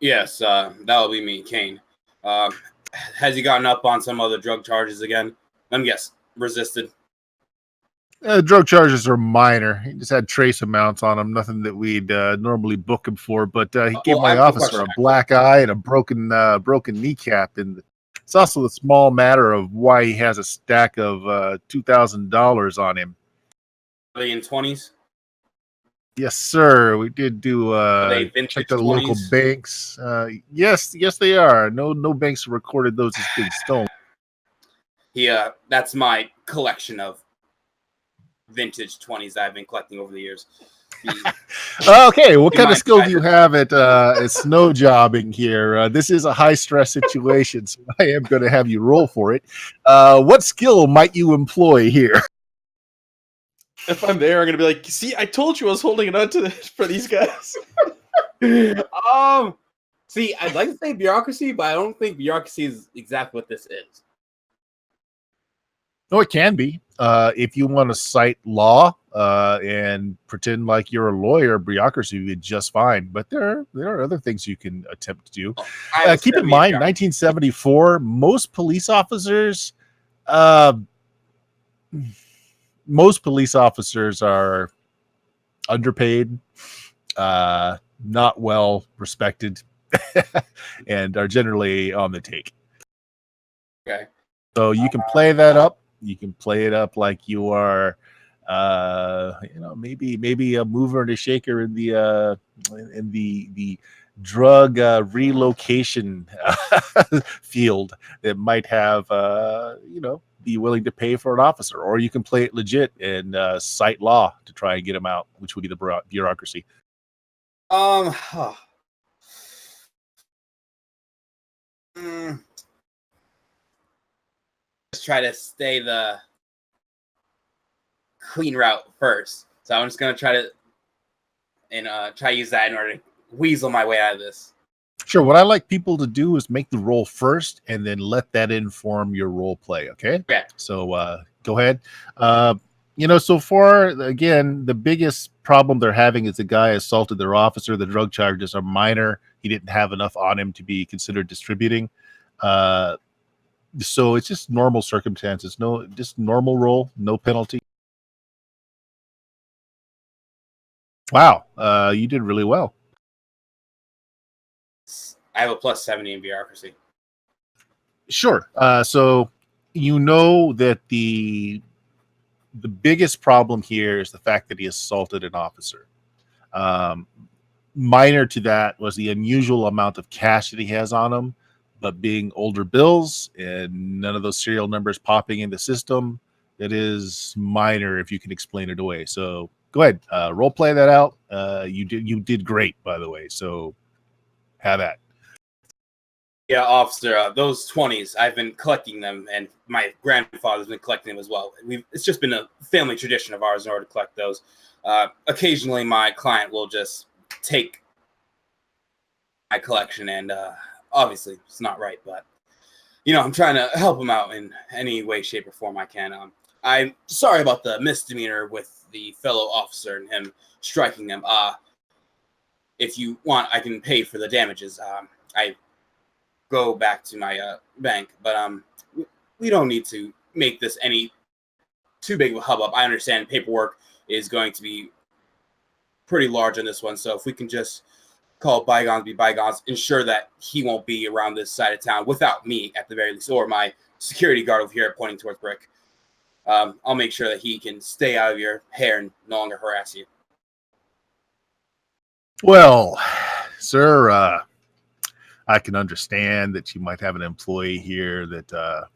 Yes, that'll be me, Kane. Has he gotten up on some other drug charges again? Let me guess. Resisted. Drug charges are minor. He just had trace amounts on him, nothing that we'd normally book him for. But he gave Well, I my have a officer question, a black eye and a broken kneecap. And it's also a small matter of why he has a stack of $2,000 on him. Are they in 20s? Yes, sir. We did do Are they vintage check the local 20s? banks. Yes, they are. No banks recorded those as being stolen. That's my collection of vintage 20s that I've been collecting over the years. Okay, what kind of mind skill if I- do you have at snow jobbing here? This is a high stress situation, so I am going to have you roll for it. What skill might you employ here? If I'm there, I'm gonna be like, see, I told you I was holding it on to for these guys. See, I'd like to say bureaucracy, but I don't think bureaucracy is exactly what this is. No, it can be. If you want to cite law and pretend like you're a lawyer, bureaucracy would be just fine. But there are other things you can attempt to do. Keep in mind, 1974, most police officers are underpaid, not well respected, and are generally on the take. Okay. So you can play that up. You can play it up like you are, maybe a mover and a shaker in the drug relocation field that might have, be willing to pay for an officer, or you can play it legit and cite law to try and get him out, which would be the bureaucracy. Just try to stay the clean route first. So I'm just gonna try to use that in order to weasel my way out of this. Sure. What I like people to do is make the roll first and then let that inform your role play. Okay. Okay. So go ahead. So far, again, the biggest problem they're having is the guy assaulted their officer. The drug charges are minor. He didn't have enough on him to be considered distributing. So it's just normal circumstances. Just normal roll, no penalty. Wow. You did really well. I have a plus 70 in bureaucracy. Sure. So you know that the biggest problem here is the fact that he assaulted an officer. Minor to that was the unusual amount of cash that he has on him, but being older bills and none of those serial numbers popping in the system, it is minor if you can explain it away. So go ahead, role play that out. You did great, by the way. So have at. Yeah, officer, those 20s, I've been collecting them, and my grandfather's been collecting them as well. It's just been a family tradition of ours in order to collect those. Occasionally, my client will just take my collection, and obviously, it's not right, but, I'm trying to help him out in any way, shape, or form I can. I'm sorry about the misdemeanor with the fellow officer and him striking him. If you want, I can pay for the damages. I go back to my bank, but we don't need to make this any too big of a hubbub. I understand paperwork is going to be pretty large on this one, so if we can just call bygones be bygones, ensure that he won't be around this side of town without me at the very least, or my security guard over here pointing towards Brick. I'll make sure that he can stay out of your hair and no longer harass you. Well, sir, I can understand that you might have an employee here that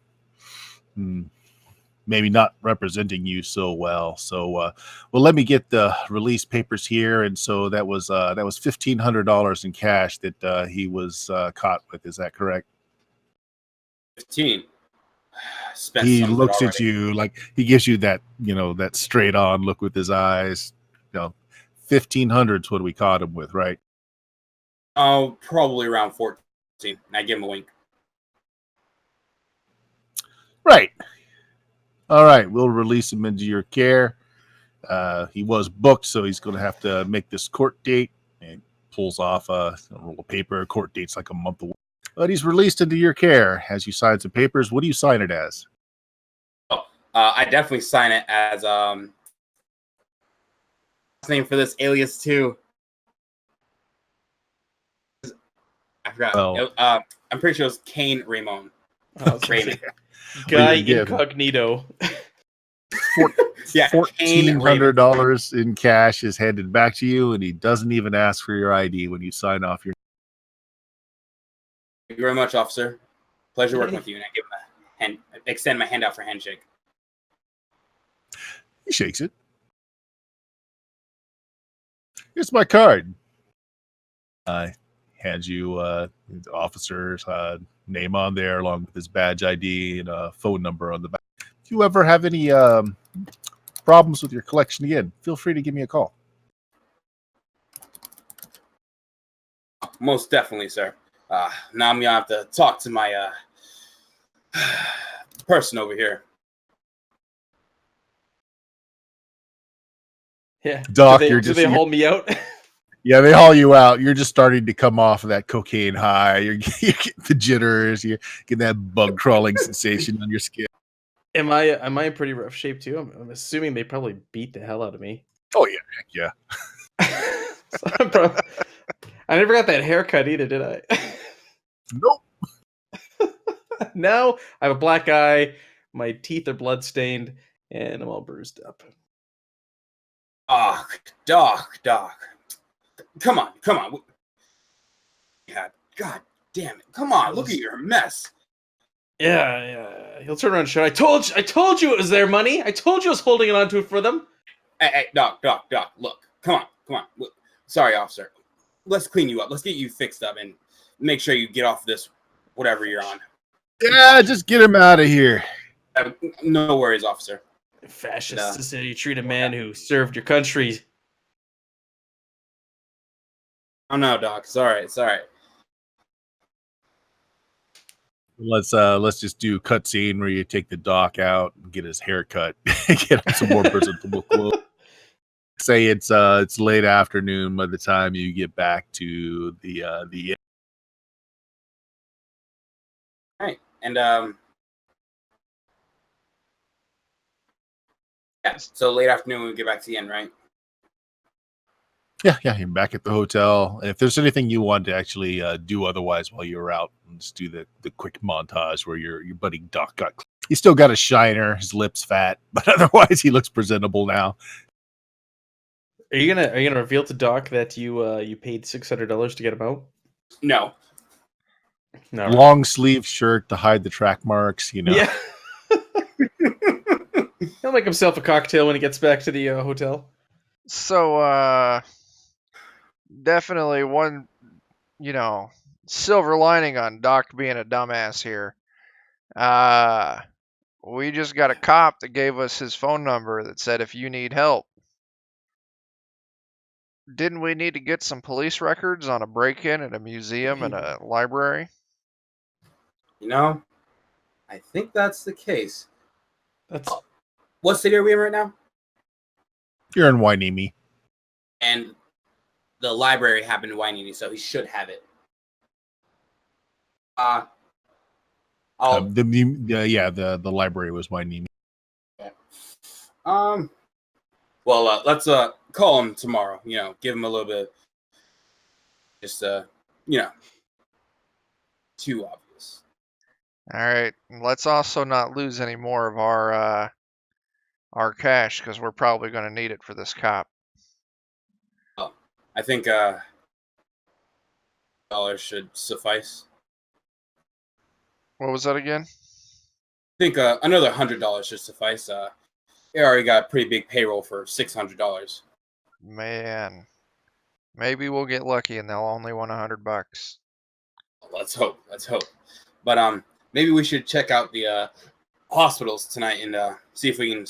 maybe not representing you so well. So, well, let me get the release papers here. And so that was $1,500 in cash that he was caught with. Is that correct? 15. Spent He some of it looks at already. you like he gives you that, that straight on look with his eyes. 1,500 is what we caught him with, right? Oh, probably around 14. And I give him a wink. Right. All right. We'll release him into your care. He was booked, so he's going to have to make this court date. And pulls off a roll of paper. Court date's like a month away. But he's released into your care. As you sign some papers, what do you sign it as? I definitely sign it as name for this alias too. I forgot. Well, I'm pretty sure it was Kane Ramon. Oh, Raymond. Guy What do you give? Incognito. Yeah, $1,400 in cash is handed back to you, and he doesn't even ask for your ID when you sign off your. Thank you very much, officer. Pleasure working with you. And I give him a hand, extend my hand out for handshake. He shakes it. Here's my card. Hands you the officer's name on there, along with his badge ID and a phone number on the back. If you ever have any problems with your collection again, feel free to give me a call. Most definitely, sir. Now I'm gonna have to talk to my person over here. Yeah. Doc, do they haul me out? Yeah, they haul you out. You're just starting to come off of that cocaine high. You're getting the jitters. You're getting that bug crawling sensation on your skin. Am I in pretty rough shape too? I'm assuming they probably beat the hell out of me. Oh yeah, heck yeah. So I never got that haircut either, did I? Nope. Now I have a black eye, my teeth are bloodstained, and I'm all bruised up. Doc. Come on. Yeah, God damn it. Come on, look at your mess. Yeah. He'll turn around and shout, I told you it was their money. I told you I was holding on to it for them. Hey, Doc, look. Come on. Look. Sorry, officer. Let's clean you up. Let's get you fixed up and make sure you get off this whatever you're on. Yeah, just get him out of here. No worries, officer. Fascist to say you treat a man who served your country. Oh no, Doc. It's all right. Let's just do a cut scene where you take the doc out and get his hair cut, get him some more presentable clothes. Say it's late afternoon by the time you get back to the All right, and yeah. So late afternoon, we get back to the inn, right? yeah, you're back at the hotel. If there's anything you want to actually do otherwise while you're out, let's do the quick montage where your buddy Doc got. He's still got a shiner, his lips fat, but otherwise he looks presentable now. Are you gonna reveal to Doc that you paid $600 to get him out? No. Long sleeve shirt to hide the track marks. Yeah. He'll make himself a cocktail when he gets back to the hotel. So, definitely one, silver lining on Doc being a dumbass here. We just got a cop that gave us his phone number that said if you need help. Didn't we need to get some police records on a break-in at a museum and a library? I think that's the case. What city are we in right now? You're in Wainimi. And the library happened in Wainini, so he should have it. The library was Wainimi. Well, let's call him tomorrow. Give him a little bit just too obvious. All right, let's also not lose any more of our cash because we're probably going to need it for this cop. Well, I think dollars should suffice. What was that again? I think another $100 should suffice. They already got a pretty big payroll for $600. Man, maybe we'll get lucky and they'll only want $100. Let's hope. Let's hope. But maybe we should check out the hospitals tonight and see if we can.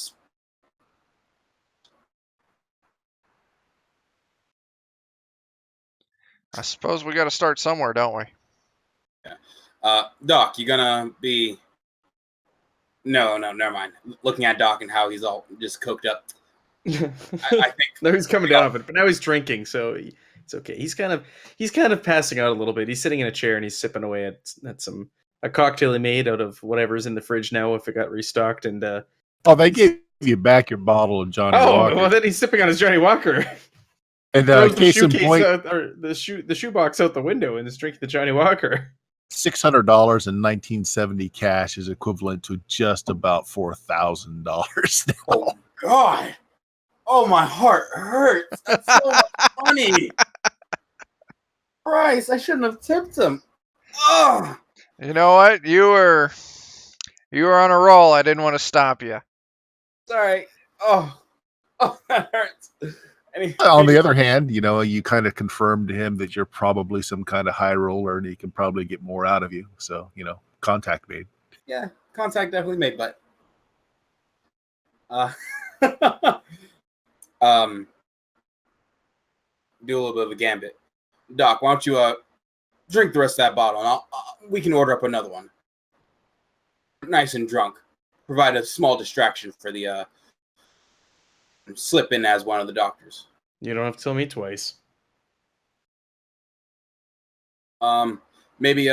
I suppose we got to start somewhere, don't we? Doc, you gonna be? No, never mind. Looking at Doc and how he's all just coked up. I think No, he's coming down off it, but now he's drinking, so it's okay. He's kind of passing out a little bit. He's sitting in a chair and he's sipping away at a cocktail he made out of whatever's in the fridge now if it got restocked. And Oh, they gave you back your bottle of Johnny Walker. well, then he's sipping on his Johnny Walker. And Throws the case in shoe case point, out, or the shoebox out the window and is drinking the Johnny Walker. $600 in 1970 cash is equivalent to just about $4,000 now. Oh God! Oh, my heart hurts. That's so funny. Christ, I shouldn't have tipped him. Oh, You know what? You were on a roll. I didn't want to stop you. sorry. Oh, that hurts. On the other hand, you kind of confirmed to him that you're probably some kind of high roller and he can probably get more out of you. So, contact made. Yeah, contact definitely made, but do a little bit of a gambit. Doc, why don't you drink the rest of that bottle and we can order up another one. Nice and drunk. Provide a small distraction for the slip in as one of the doctors. You don't have to tell me twice. Maybe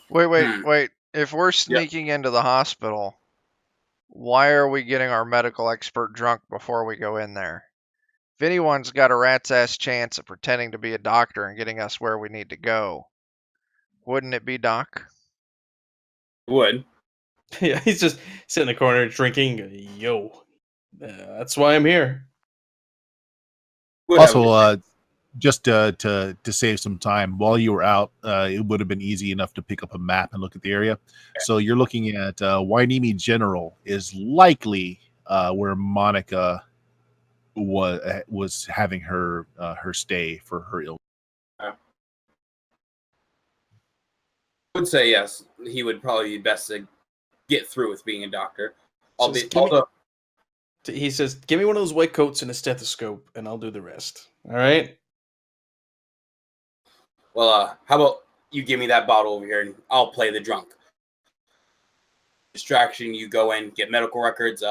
Wait. If we're sneaking into the hospital, why are we getting our medical expert drunk before we go in there? If anyone's got a rat's ass chance of pretending to be a doctor and getting us where we need to go, wouldn't it be Doc? would. Yeah, he's just sitting in the corner drinking. Yo, that's why I'm here. Would have a good Also, just to save some time, while you were out, it would have been easy enough to pick up a map and look at the area. So you're looking at Wainimi General is likely where Monica was having her stay for her illness. I would say yes. He would probably be best to get through with being a doctor. He says, "Give me one of those white coats and a stethoscope, and I'll do the rest." All right. Well, how about you give me that bottle over here and I'll play the drunk. Distraction, you go in, get medical records.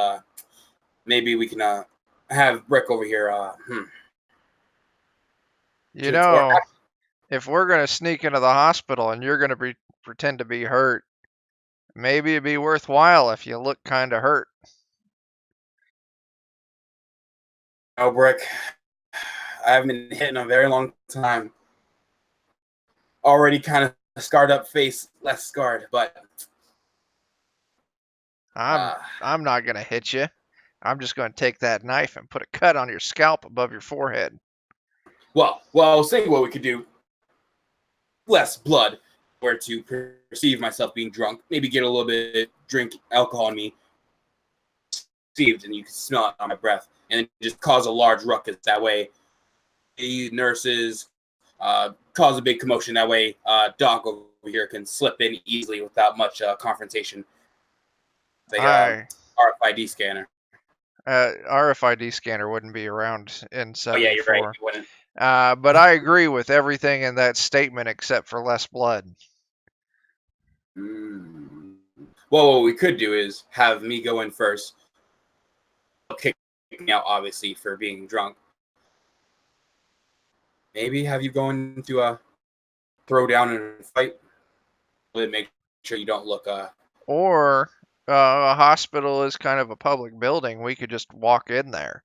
Maybe we can have Brick over here. You know, if we're going to sneak into the hospital and you're going to pretend to be hurt, maybe it'd be worthwhile if you look kind of hurt. No, Brick. I haven't been hit in a very long time. Already kind of scarred up face, less scarred, but I'm not going to hit you. I'm just going to take that knife and put a cut on your scalp above your forehead. Well, I was thinking what we could do. Less blood, where to perceive myself being drunk. Maybe get a little bit drink alcohol on me, perceived, and you can smell it on my breath, and just cause a large ruckus. That way, the nurses cause a big commotion. That way, Doc over here can slip in easily without much confrontation. The RFID scanner. RFID scanner wouldn't be around in 74. Oh yeah, you're right. You wouldn't. But I agree with everything in that statement except for less blood. Well, what we could do is have me go in first. Kick me out, obviously, for being drunk. Maybe have you go into throw down and fight. Make sure you don't look. Or a hospital is kind of a public building. We could just walk in there.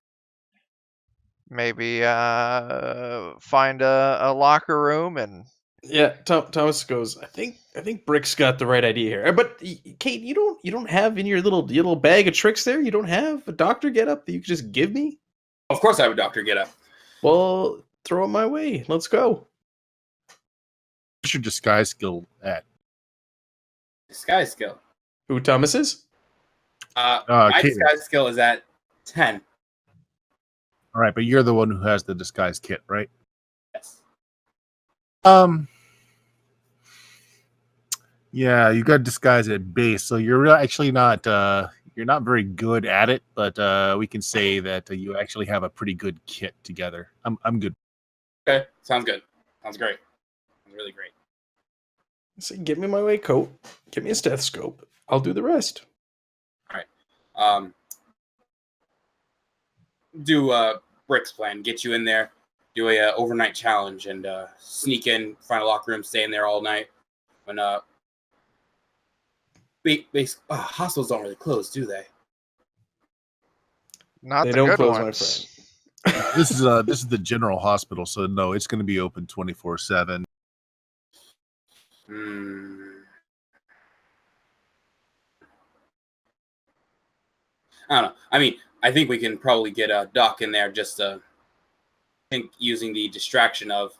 Maybe find a locker room and Yeah, Thomas goes. I think Brick's got the right idea here. But Kate, you don't have in your little bag of tricks there. You don't have a doctor get up that you could just give me. Of course, I have a doctor get up. Well, throw it my way. Let's go. What's your disguise skill at? Disguise skill. Who Thomas is? My Kate. disguise skill is at 10. All right, but you're the one who has the disguise kit, right? Yes. Yeah, you got disguise at base, so you're actually not you're not very good at it, but we can say that you actually have a pretty good kit together. I'm good. Okay, sounds good. Sounds great. Sounds really great. So give me my way coat. Give me a stethoscope. I'll do the rest. All right. Do Brick's plan. Get you in there. Do a overnight challenge and sneak in, find a locker room, stay in there all night. When hospitals don't really close, do they? not They the don't good close, my ones. This is the general hospital, so no, it's going to be open 24/7. I don't know. I mean, I think we can probably get a Doc in there. Just I think using the distraction of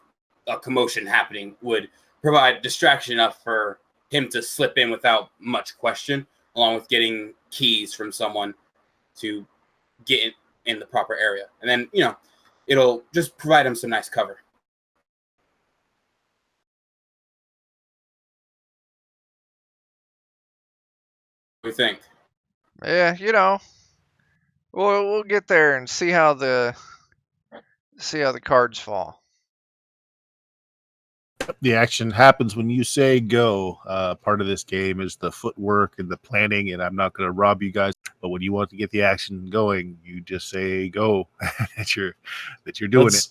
a commotion happening would provide distraction enough for him to slip in without much question, along with getting keys from someone to get in the proper area. And then, it'll just provide him some nice cover. What do you think? Yeah, we'll get there and see how the cards fall. The action happens when you say go. Part of this game is the footwork and the planning, and I'm not going to rob you guys. But when you want to get the action going, you just say go. that you're doing it.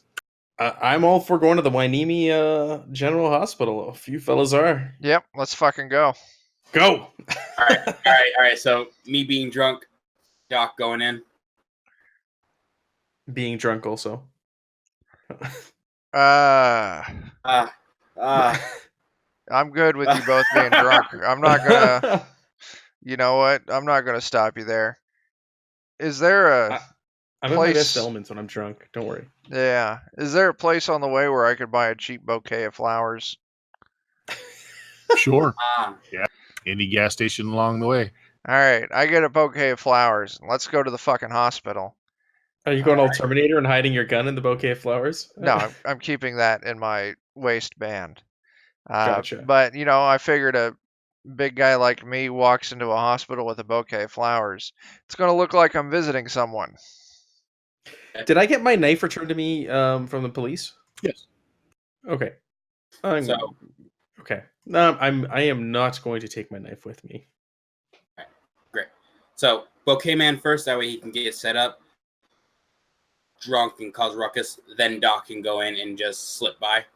I'm all for going to the Wainimi General Hospital. A few fellas are. Yep, let's fucking go. Go. All right. So me being drunk, Doc going in. Being drunk also. I'm good with you both being drunk. I'm not gonna. You know what? I'm not gonna stop you there. Is there a I'm in my best place? elements when I'm drunk. Don't worry. Yeah. Is there a place on the way where I could buy a cheap bouquet of flowers? Sure. Yeah. Any gas station along the way. All right, I get a bouquet of flowers. Let's go to the fucking hospital. Are you going all Terminator and hiding your gun in the bouquet of flowers? No, I'm keeping that in my waistband. Gotcha. But I figured a big guy like me walks into a hospital with a bouquet of flowers. It's gonna look like I'm visiting someone. Did I get my knife returned to me from the police? Yes. Okay. Okay. I am not going to take my knife with me. Right. Great. So Bouquet Man first, that way he can get set up, drunk and cause ruckus. Then Doc can go in and just slip by.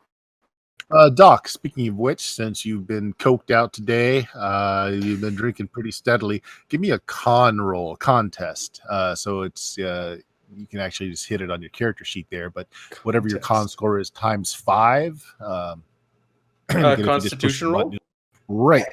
Doc, speaking of which, since you've been coked out today, you've been drinking pretty steadily. Give me a con roll contest. So it's you can actually just hit it on your character sheet there, but whatever your con score is times 5. Constitution roll? Right.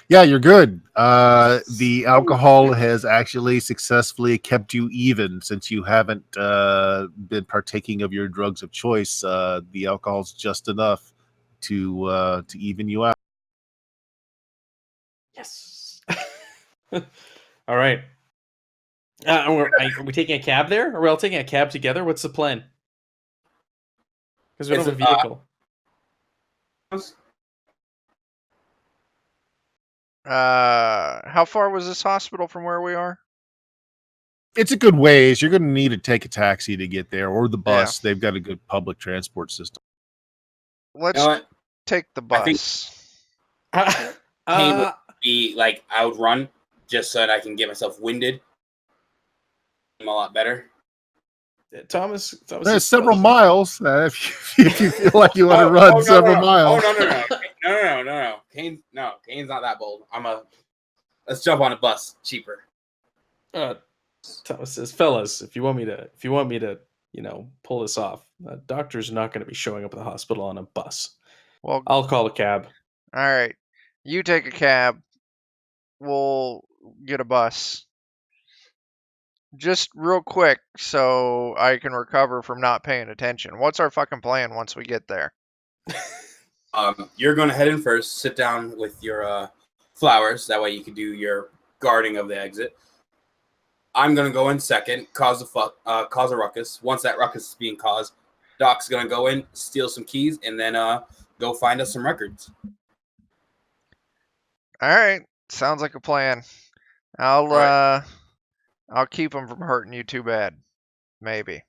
Yeah, you're good. The alcohol has actually successfully kept you even since you haven't been partaking of your drugs of choice. The alcohol's just enough to even you out. Yes. All right. Are we taking a cab there? Are we all taking a cab together? What's the plan? Because we don't have a vehicle. How far was this hospital from where we are? It's a good ways. You're going to need to take a taxi to get there or the bus. They've got a good public transport system. Let's take the bus. Kane would be like, I would run just so that I can get myself winded. I'm a lot better. Thomas There's several miles. If you feel like you want to run several miles. No. Kane's not that bold. Let's jump on a bus. Cheaper. Thomas says, "Fellas, if you want me to, pull this off, doctor's not going to be showing up at the hospital on a bus. Well, I'll call a cab." all right. You take a cab. We'll get a bus. Just real quick, so I can recover from not paying attention. What's our fucking plan once we get there? You're going to head in first, sit down with your flowers. That way you can do your guarding of the exit. I'm going to go in second, cause a ruckus. Once that ruckus is being caused, Doc's going to go in, steal some keys, and then go find us some records. All right, sounds like a plan. I'll keep them from hurting you too bad. Maybe.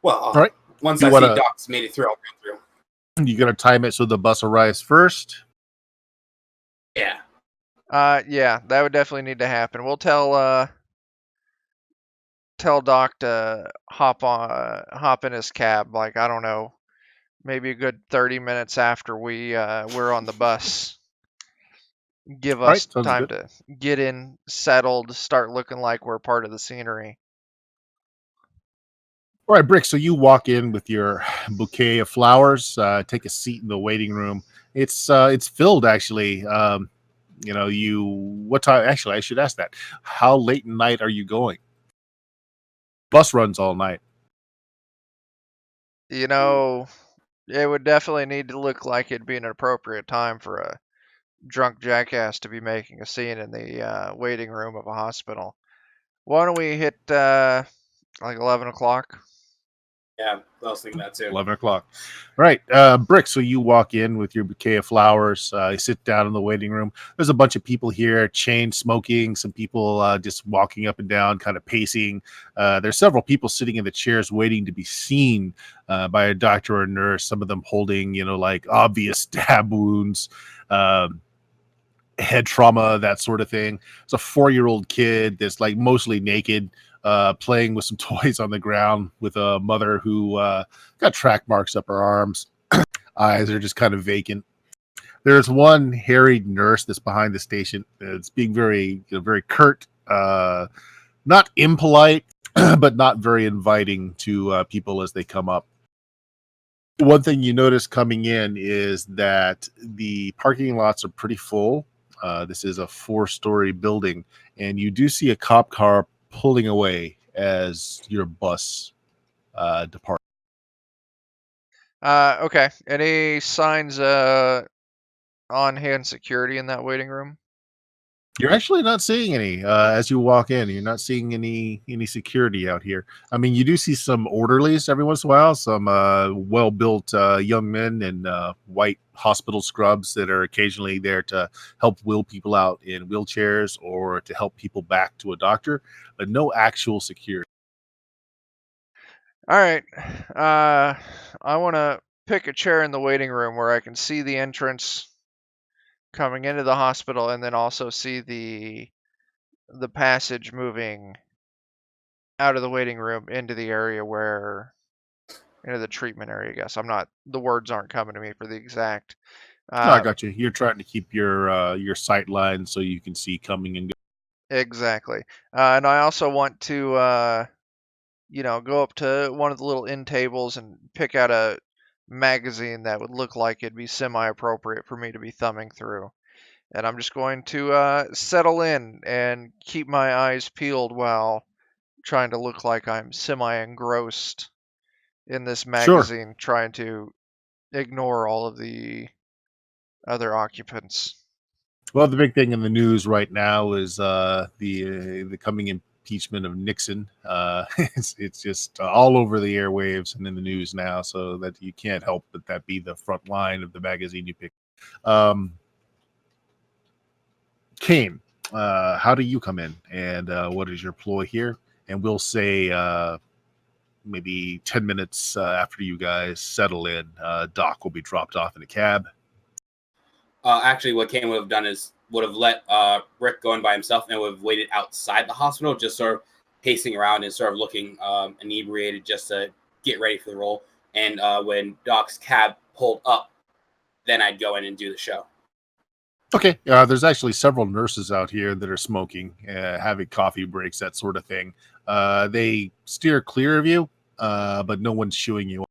Well, All right. once You I wanna- see Doc's made it through, I'll go through. You gonna time it so the bus arrives first? Yeah. Yeah, that would definitely need to happen. We'll tell Doc to hop in his cab. Like, I don't know, maybe a good 30 minutes after we're on the bus. Give All right, us sounds time good. to get in, settled, start looking like we're part of the scenery. All right, Brick. So you walk in with your bouquet of flowers. Take a seat in the waiting room. It's filled actually. What time? Actually, I should ask that. How late at night are you going? Bus runs all night. You know, it would definitely need to look like it'd be an appropriate time for a drunk jackass to be making a scene in the waiting room of a hospital. Why don't we hit like 11 o'clock? Yeah, I was thinking that too. 11 o'clock. Right, Brick. So you walk in with your bouquet of flowers. You sit down in the waiting room. There's a bunch of people here, chain smoking. Some people just walking up and down, kind of pacing. There's several people sitting in the chairs waiting to be seen by a doctor or a nurse. Some of them holding, like obvious stab wounds. Head trauma, that sort of thing. It's a 4-year-old kid that's like mostly naked, playing with some toys on the ground with a mother who got track marks up her arms. Eyes are just kind of vacant. There's one harried nurse that's behind the station. It's being very, very curt, not impolite, but not very inviting to people as they come up. One thing you notice coming in is that the parking lots are pretty full. This is a 4-story building, and you do see a cop car pulling away as your bus departs. Okay. Any signs on-hand security in that waiting room? You're actually not seeing any as you walk in. You're not seeing any security out here. I mean, you do see some orderlies every once in a while, some well-built young men in white hospital scrubs that are occasionally there to help wheel people out in wheelchairs or to help people back to a doctor, but no actual security. All right. I want to pick a chair in the waiting room where I can see the entrance coming into the hospital and then also see the passage moving out of the waiting room into the area into the treatment area, I guess. The words aren't coming to me for the exact. No, I got you. You're trying to keep your sight line so you can see coming and go. Exactly. And I also want to, go up to one of the little end tables and pick out a magazine that would look like it'd be semi-appropriate for me to be thumbing through. And I'm just going to settle in and keep my eyes peeled while trying to look like I'm semi-engrossed in this magazine, trying to ignore all of the other occupants. Well, the big thing in the news right now is the coming impeachment of Nixon. It's just all over the airwaves and in the news now, so that you can't help but that be the front line of the magazine you pick. Kane, how do you come in, and what is your ploy here? And we'll say maybe 10 minutes after you guys settle in, Doc will be dropped off in a cab. Actually, what Kane would have done is would have let Rick go in by himself and would have waited outside the hospital, just sort of pacing around and sort of looking inebriated, just to get ready for the role. And when Doc's cab pulled up, then I'd go in and do the show. Okay, there's actually several nurses out here that are smoking, having coffee breaks, that sort of thing. They steer clear of you, but no one's shooing you.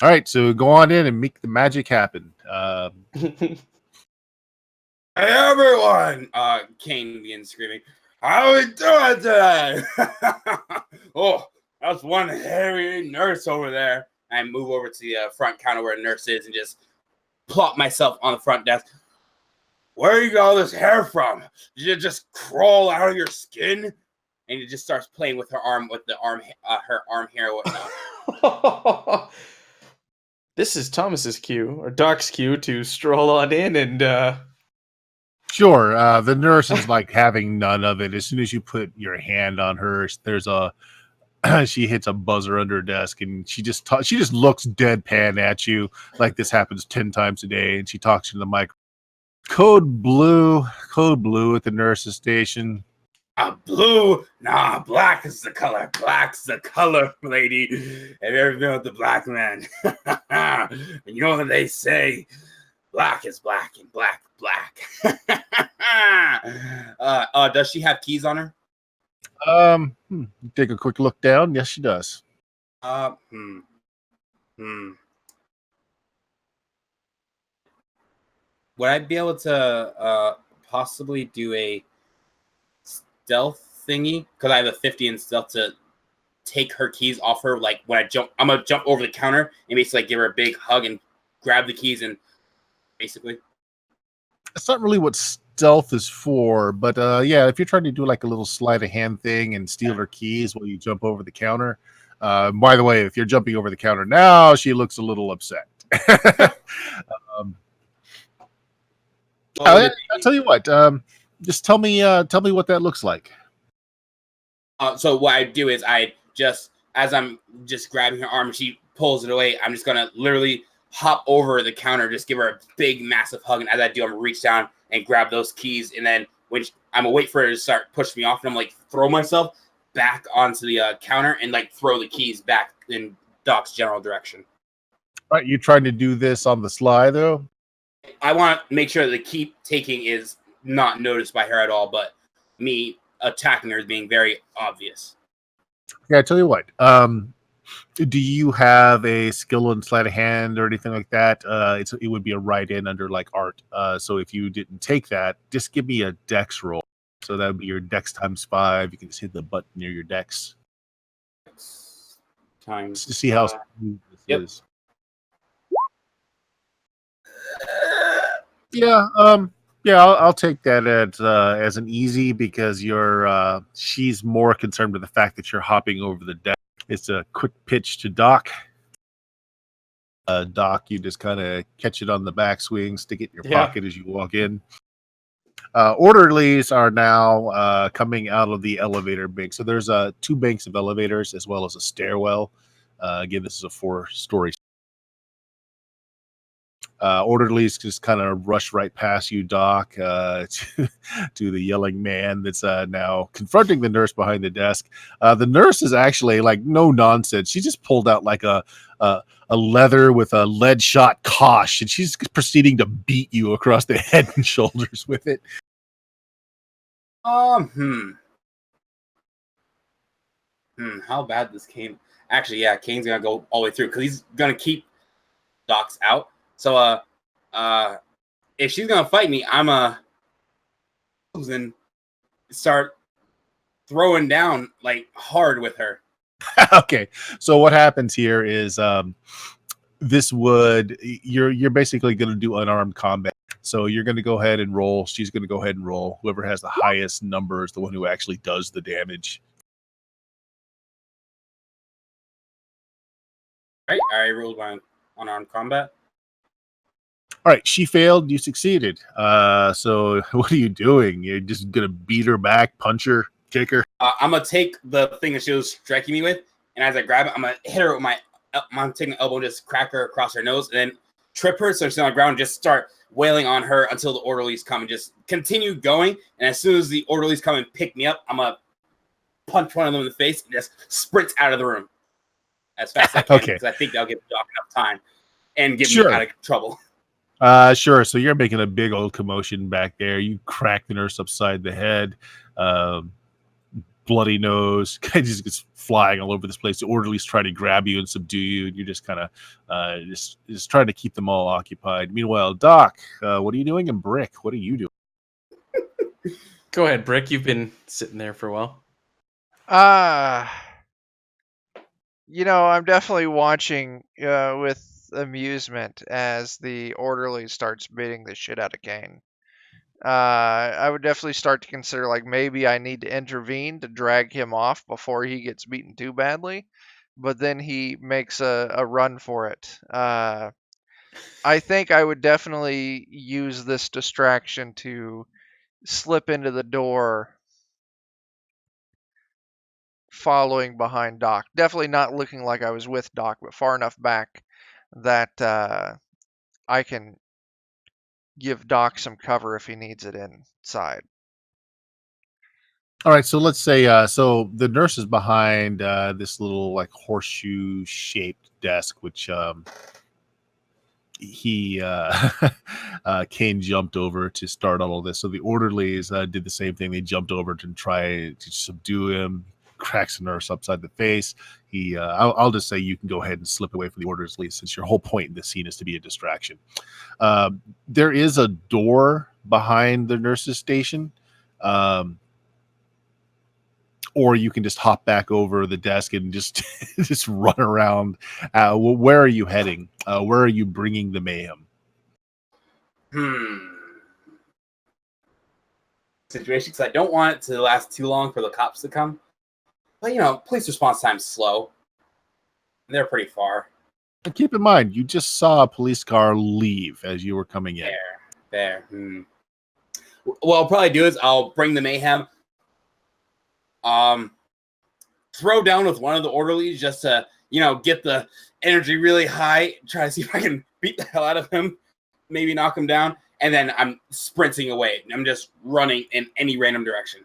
All right, so go on in and make the magic happen. Hey everyone! Kane begins screaming. How we doing today? Oh, that's one hairy nurse over there. I move over to the front counter where a nurse is and just plop myself on the front desk. Where you got all this hair from? Did you just crawl out of your skin? And he just starts playing with her arm, her arm hair and whatnot. This is Thomas's cue, or Doc's cue, to stroll on in and Sure, the nurse is like having none of it. As soon as you put your hand on her, there's a she hits a buzzer under her desk, and she just looks deadpan at you like this happens 10 times a day, and she talks into the mic. Code blue at the nurse's station. Blue? Nah, black is the color. Black's the color, lady. Have you ever been with the black man? You know what they say? Black is black and black. Does she have keys on her? Take a quick look down. Yes, she does. Would I be able to possibly do a stealth thingy? Because I have a 50 in stealth to take her keys off her. Like when I jump, I'm gonna jump over the counter and basically give her a big hug and grab the keys and basically. That's not really what stealth is for, but yeah, if you're trying to do like a little sleight of hand thing and steal her keys while you jump over the counter. By the way, if you're jumping over the counter now, she looks a little upset. I'll tell you what. Just tell me what that looks like. So what I do is as I'm just grabbing her arm, she pulls it away. I'm just gonna literally hop over the counter, just give her a big, massive hug, and as I do, I'm gonna reach down and grab those keys, and then I'm gonna wait for her to start pushing me off, and I'm like throw myself back onto the counter and like throw the keys back in Doc's general direction. All right, you trying to do this on the sly though? I want to make sure that the key taking is not noticed by her at all, but me attacking her is being very obvious. Yeah, I tell you what. Do you have a skill in sleight of hand or anything like that? It would be a write-in under like art. So if you didn't take that, just give me a dex roll. So that would be your dex times 5. You can just hit the button near your dex. Times to see how smooth this is. Yeah, I'll take that as an easy because she's more concerned with the fact that you're hopping over the deck. It's a quick pitch to Doc. Doc, you just kind of catch it on the backswing, stick it in your pocket as you walk in. Orderlies are now coming out of the elevator bank. So there's 2 banks of elevators as well as a stairwell. Again, this is a 4-story. Orderlies just kind of rush right past you, Doc, to the yelling man that's now confronting the nurse behind the desk. The nurse is actually like no nonsense. She just pulled out like a leather with a lead shot Kosh, and she's proceeding to beat you across the head and shoulders with it. How bad this came? Actually, yeah, Kane's gonna go all the way through because he's gonna keep Doc's out. So, if she's gonna fight me, I'm and start throwing down like hard with her. Okay, so what happens here is you're basically going to do unarmed combat. So you're going to go ahead and roll. She's going to go ahead and roll. Whoever has the highest number is the one who actually does the damage. All right, I rolled my unarmed combat. All right, she failed. You succeeded. So what are you doing? You're just gonna beat her back, punch her, kick her? I'm gonna take the thing that she was striking me with, and as I grab it, I'm gonna hit her with I'm taking an elbow and just crack her across her nose, and then trip her so she's on the ground. And just start wailing on her until the orderlies come, and just continue going. And as soon as the orderlies come and pick me up, I'm gonna punch one of them in the face and just sprint out of the room as fast as I can, because I think that'll give Doc enough time and get me out of trouble. Sure. So you're making a big old commotion back there. You crack the nurse upside the head. Um, Bloody nose. Guy just gets flying all over this place. The orderlies try to grab you and subdue you, and you're just kind of just trying to keep them all occupied. Meanwhile, Doc, what are you doing? And Brick, what are you doing? Go ahead, Brick. You've been sitting there for a while. I'm definitely watching with amusement as the orderly starts beating the shit out of Kane. I would definitely start to consider like maybe I need to intervene to drag him off before he gets beaten too badly, but then he makes a run for it. I think I would definitely use this distraction to slip into the door following behind Doc. Definitely not looking like I was with Doc, but far enough back that I can give Doc some cover if he needs it inside. All right, so let's say so the nurse is behind this little like horseshoe shaped desk, which he Kane jumped over to start all of this. So the orderlies did the same thing. They jumped over to try to subdue him. Cracks the nurse upside the face. I'll just say you can go ahead and slip away from the orderlies since your whole point in this scene is to be a distraction. There is a door behind the nurse's station. Or you can just hop back over the desk and just just run around. Where are you heading? Where are you bringing the mayhem? Situation, because I don't want it to last too long for the cops to come. But police response time's slow. They're pretty far. And keep in mind, you just saw a police car leave as you were coming in. There. What I'll probably do is I'll bring the mayhem. Throw down with one of the orderlies just to, get the energy really high. Try to see if I can beat the hell out of him. Maybe knock him down. And then I'm sprinting away. I'm just running in any random direction.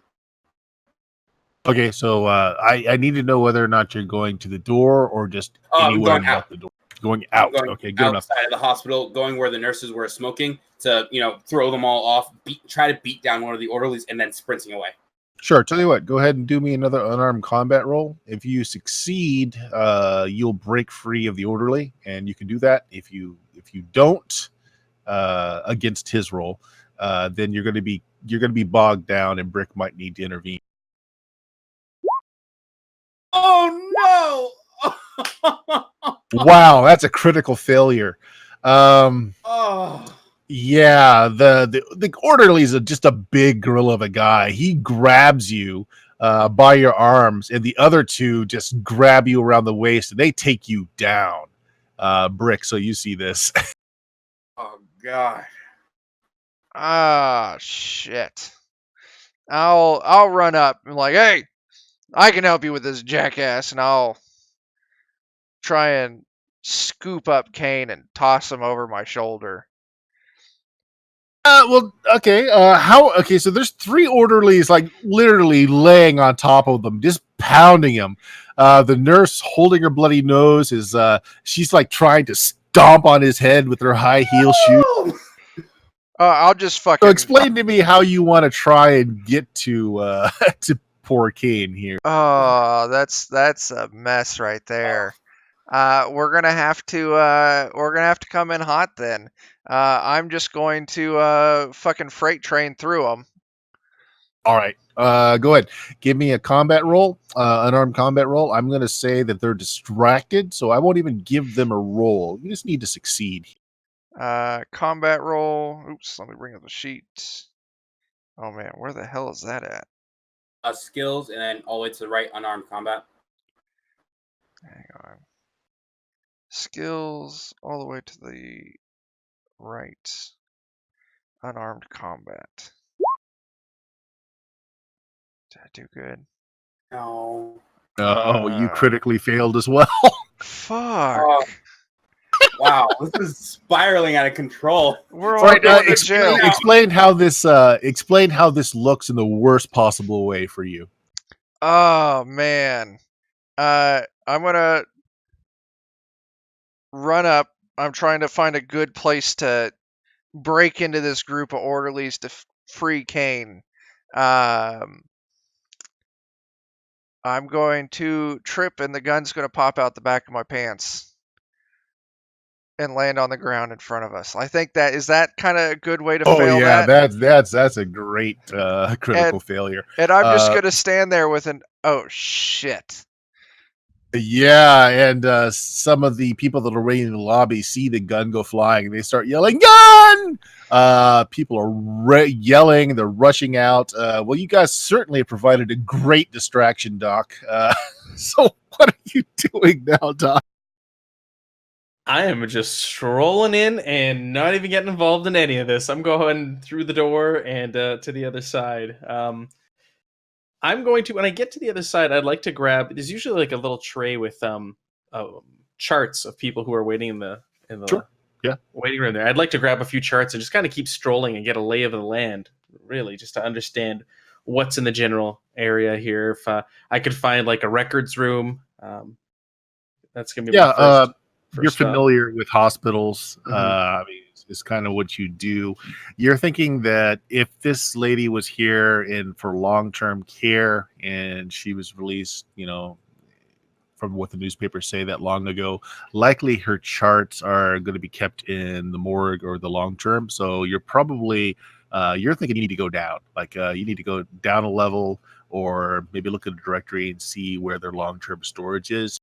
Okay, so I need to know whether or not you're going to the door or just anywhere but the door. Going out. Okay, good enough. Outside of the hospital, going where the nurses were smoking to, throw them all off, try to beat down one of the orderlies, and then sprinting away. Sure. Tell you what, go ahead and do me another unarmed combat roll. If you succeed, you'll break free of the orderly, and you can do that. If you don't, against his roll, then you're going to be bogged down, and Brick might need to intervene. Oh no! Wow, that's a critical failure. Oh. Yeah, the orderly is just a big gorilla of a guy. He grabs you by your arms, and the other two just grab you around the waist, and they take you down. Brick, so you see this. Oh god. Ah, shit. I'll run up and like, hey, I can help you with this jackass, and I'll try and scoop up Kane and toss him over my shoulder. Well, okay. Okay, so there's three orderlies, like literally laying on top of them, just pounding him. The nurse holding her bloody nose is she's like trying to stomp on his head with her high heel shoe. I'll just fucking. So explain to me how you want to try and get to to poor Kane here. Oh, that's a mess right there. We're gonna have to come in hot then. I'm just going to fucking freight train through them. All right. Go ahead. Give me a combat roll, unarmed combat roll. I'm going to say that they're distracted, so I won't even give them a roll. You just need to succeed. Combat roll. Oops, let me bring up the sheet. Oh man, where the hell is that at? Skills, and then all the way to the right, unarmed combat. Hang on. Skills, all the way to the right. Unarmed combat. Did I do good? No. Oh, you critically failed as well. Fuck. Wow, this is spiraling out of control. We're all going to jail. Explain how this looks in the worst possible way for you. Oh man. I'm gonna run up. I'm trying to find a good place to break into this group of orderlies to free Kane. I'm going to trip, and the gun's going to pop out the back of my pants and land on the ground in front of us. I think is that kind of a good way to fail that? that's a great critical failure. And I'm just going to stand there with oh shit. Yeah, and some of the people that are waiting in the lobby see the gun go flying, and they start yelling, "Gun!" People are yelling, they're rushing out. Well, you guys certainly have provided a great distraction, Doc. So what are you doing now, Doc? I am just strolling in and not even getting involved in any of this. I'm going through the door and to the other side. I'm going to, when I get to the other side, I'd like to grab. There's usually like a little tray with charts of people who are waiting in the Sure. Yeah. waiting room there. I'd like to grab a few charts and just kind of keep strolling and get a lay of the land, really, just to understand what's in the general area here. If I could find like a records room, that's gonna be my first. You're familiar with hospitals. Mhm. I mean, it's kind of what you do. You're thinking that if this lady was here for long-term care and she was released, from what the newspapers say that long ago, likely her charts are going to be kept in the morgue or the long term. So you're probably you're thinking you need to go down, like you need to go down a level, or maybe look at a directory and see where their long term storage is.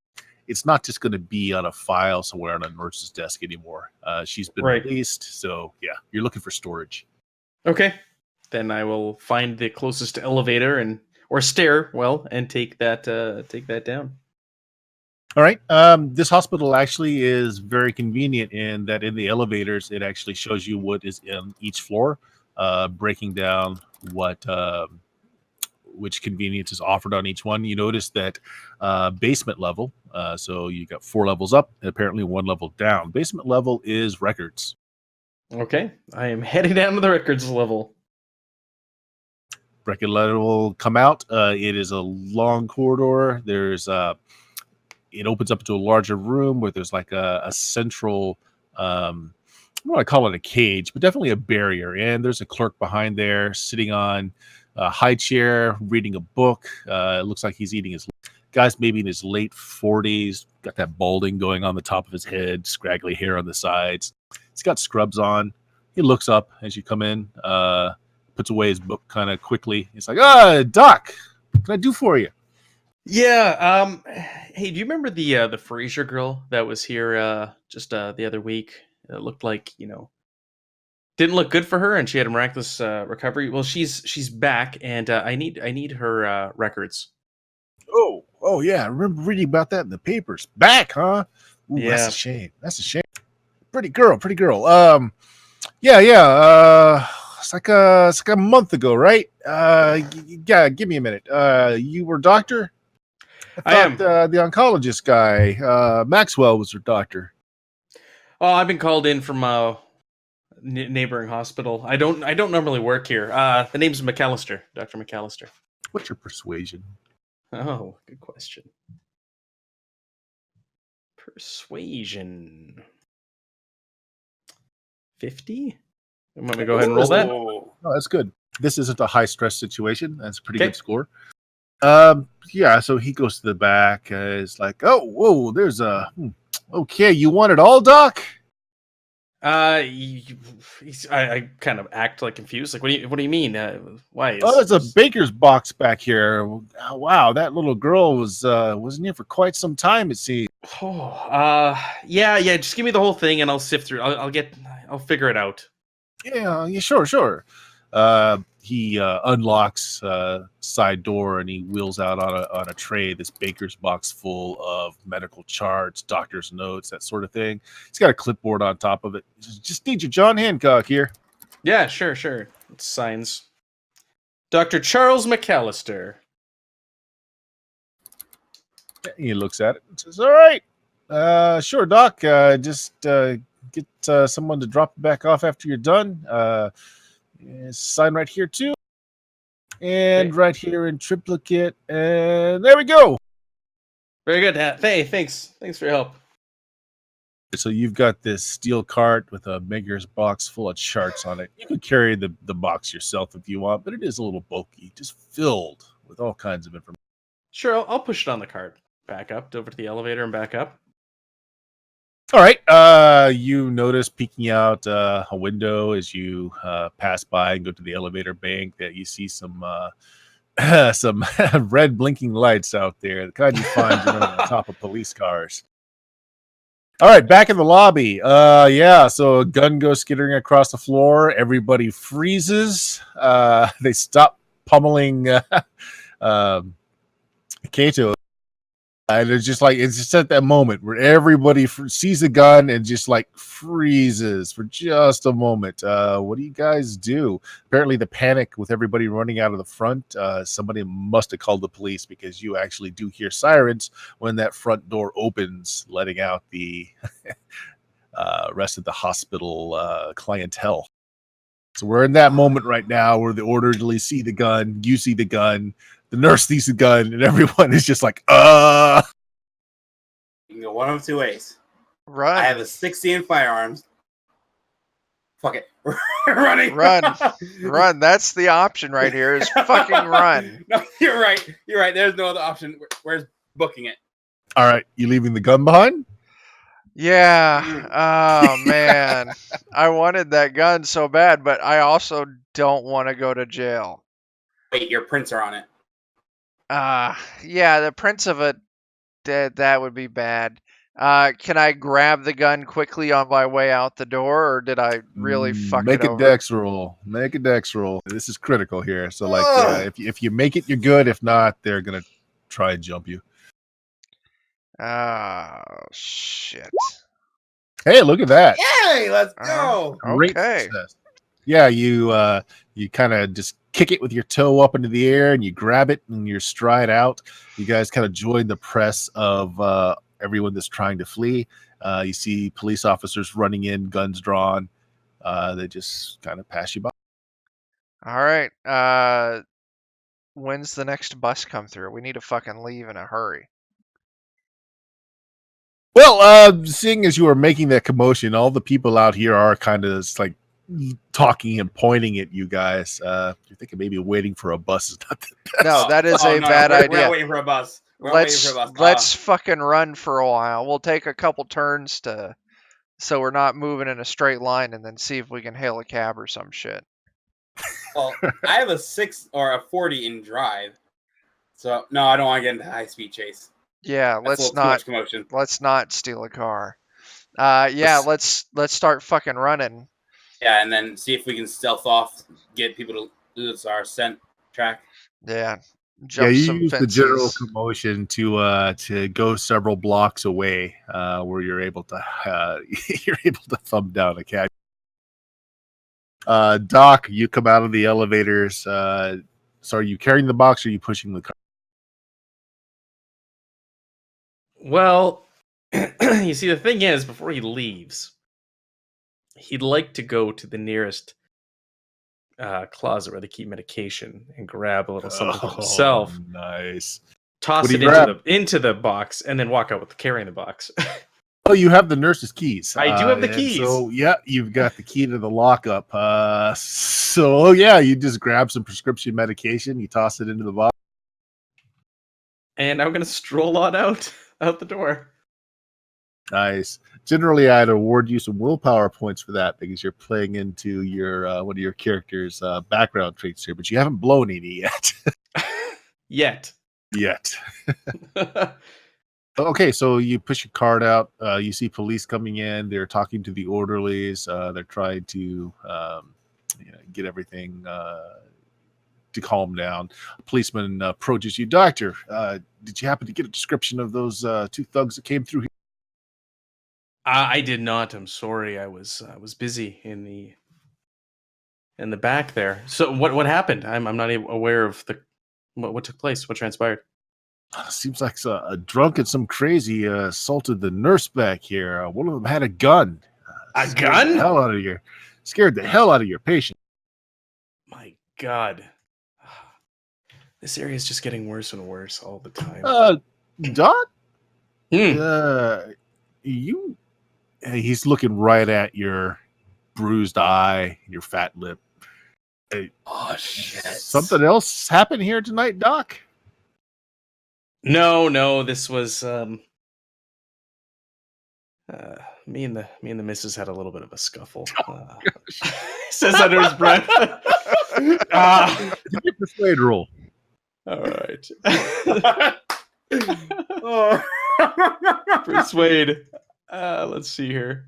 It's not just going to be on a file somewhere on a nurse's desk anymore. She's been released, so yeah, you're looking for storage. Okay, then I will find the closest elevator or stairwell and take that down. All right. This hospital actually is very convenient in that in the elevators, it actually shows you what is in each floor, breaking down which convenience is offered on each one. You notice that basement level, so you got 4 levels up and apparently 1 level down. Basement level is records. Okay, I am heading down to the records level. Record level come out. It is a long corridor. It opens up to a larger room where there's like a central, I don't want to call it a cage, but definitely a barrier. And there's a clerk behind there sitting on a high chair, reading a book. It looks like he's eating guy's maybe in his late 40s, got that balding going on the top of his head, scraggly hair on the sides. He's got scrubs on. He looks up as you come in, puts away his book kind of quickly. He's like, Doc, what can I do for you? Yeah. Hey, do you remember the Fraser girl that was here just the other week? It looked like didn't look good for her, and she had a miraculous recovery. Well, she's back, and I need her records. Oh yeah, I remember reading about that in the papers. Back, huh? Ooh, Yeah. That's a shame. Pretty girl. Yeah. It's like a month ago, right? Yeah. Give me a minute. You were a doctor? I am. The oncologist guy, Maxwell, was your doctor. Oh, I've been called in from neighboring hospital. I don't normally work here. The name's McAllister, Dr. McAllister. What's your persuasion? Oh, good question. Persuasion. 50? I'm going to go ahead and roll that. Oh, that's good. This isn't a high stress situation. That's a pretty Okay. good score. Yeah, so he goes to the back. It's like, oh, whoa, there's okay, you want it all, Doc? I kind of act like confused. Like, what do you mean? Why? There's a baker's box back here. Wow, that little girl wasn't here for quite some time, it seems. Oh, yeah. Just give me the whole thing, and I'll sift through. I'll figure it out. Yeah, sure. He unlocks side door and he wheels out on a tray this baker's box full of medical charts, doctor's notes, that sort of thing. He's got a clipboard on top of it. Just need your John Hancock here. Yeah, sure. It's signs. Dr. Charles McAllister. He looks at it and says, all right, sure, Doc. Just get someone to drop it back off after you're done. Sign right here, too. And right here in triplicate. And there we go. Very good. Hey, thanks for your help. So you've got this steel cart with a maker's box full of charts on it. You could carry the box yourself if you want, but it is a little bulky, just filled with all kinds of information. Sure, I'll push it on the cart. Back up over to the elevator and back up. All right. You notice peeking out a window as you pass by and go to the elevator bank that you see some some red blinking lights out there, the kind you find running on top of police cars. All right, back in the lobby. Yeah, so a gun goes skittering across the floor. Everybody freezes. They stop pummeling Kato. And it's just at that moment where everybody sees the gun and just like freezes for just a moment. What do you guys do? Apparently, the panic with everybody running out of the front. Somebody must have called the police because you actually do hear sirens when that front door opens, letting out the rest of the hospital clientele. So we're in that moment right now where the orderly see the gun, you see the gun, the nurse sees the gun, and everyone is just like, You can go one of two ways. Run. I have a 16 firearms. Fuck it. Running. Run. That's the option right here is fucking run. No, you're right. You're right. There's no other option. Where's booking it? all right, you leaving the gun behind? Yeah. Oh, man. I wanted that gun so bad, but I also don't want to go to jail. Wait, your prints are on it. Yeah, the prints of it, that would be bad. Can I grab the gun quickly on my way out the door, or did I really fuck Make it a over? dex roll. Make a dex roll. This is critical here. So, like, if you make it, you're good. If not, they're gonna try and jump you. Oh, shit. Hey, look at that! Yay! Let's go. Great Okay. success. Yeah, you kind of just kick it with your toe up into the air, and you grab it, and you stride out. You guys kind of join the press of everyone that's trying to flee. You see police officers running in, guns drawn. They just kind of pass you by. All right. When's the next bus come through? We need to fucking leave in a hurry. Well, seeing as you are making that commotion, all the people out here are kind of like talking and pointing at you guys. You're thinking maybe waiting for a bus is not the best. No, that is a no, bad we're idea. not waiting for a bus. We're not waiting Let's for a bus. let's fucking run for a while. We'll take a couple turns so we're not moving in a straight line, and then see if we can hail a cab or some shit. Well, I have a 6 or a 40 in drive. So no, I don't want to get into high speed chase. Yeah, That's a little too much commotion. let's not steal a car. Yeah, let's start fucking running. Yeah, and then see if we can stealth off, get people to lose our scent track. Yeah, Yeah, jump you some use fences. the general commotion to go several blocks away, where you're able to thumb down a cab. Doc, you come out of the elevators. So are you carrying the box or are you pushing the car? Well, you see, the thing is, before he leaves, he'd like to go to the nearest closet where they keep medication and grab a little something for himself. Nice. Toss What do it you into the box, and then walk out with carrying the box. Oh, you have the nurse's keys. I do have the and keys. So yeah, you've got the key to the lockup. So yeah, you just grab some prescription medication, you toss it into the box. And I'm gonna stroll on out the door. Nice. Generally, I'd award you some willpower points for that because you're playing into your one of your character's background traits here, but you haven't blown any yet. Yet. Okay, so you push your card out. You see police coming in. They're talking to the orderlies. They're trying to get everything to calm down. A policeman approaches you. Doctor, did you happen to get a description of those two thugs that came through here? I did not. I'm sorry. I was busy in the back there. So what happened? I'm not aware of what took place. What transpired? Seems like a drunk and some crazy assaulted the nurse back here. One of them had a gun. A gun? Scared the hell out of your patient. My God. This area is just getting worse and worse all the time. Doc? Hmm. You he's looking right at your bruised eye, your fat lip. Hey, Oh shit! something else happened here tonight, Doc? No, this was me and the missus had a little bit of a scuffle. He says under his breath. Give me a persuade roll. All right. Oh. Persuade. Let's see here.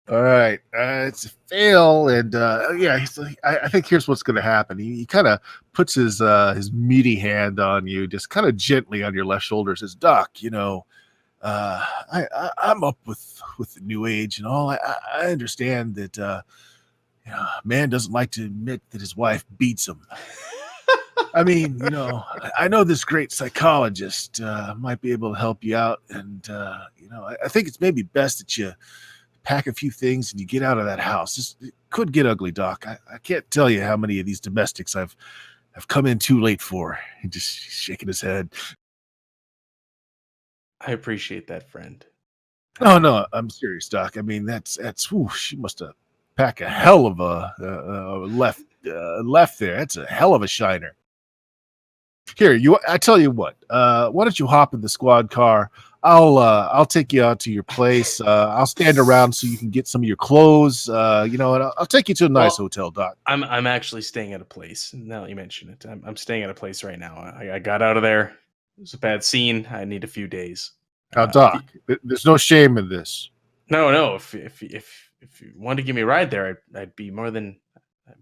All right, it's a fail, and yeah, he's like, I think here's what's going to happen. He kind of puts his meaty hand on you, just kind of gently on your left shoulder. Says, "Doc, you know, I'm up with the new age and all. I understand that you know, a man doesn't like to admit that his wife beats him. I mean, you know, I know this great psychologist might be able to help you out, and you know, I think it's maybe best that you pack a few things and you get out of that house. It could get ugly, Doc. I can't tell you how many of these domestics I've come in too late for." He just shaking his head. I appreciate that, friend. No, I'm serious, Doc. I mean, that's whew, she must have packed a hell of a left there. That's a hell of a shiner. Here, I tell you what. Why don't you hop in the squad car? I'll take you out to your place. I'll stand around so you can get some of your clothes. You know, and I'll take you to a nice hotel, Doc. I'm actually staying at a place. Now that you mention it, I'm staying at a place right now. I got out of there. It was a bad scene. I need a few days. Now, Doc, there's no shame in this. No. If you want to give me a ride there, I'd be more than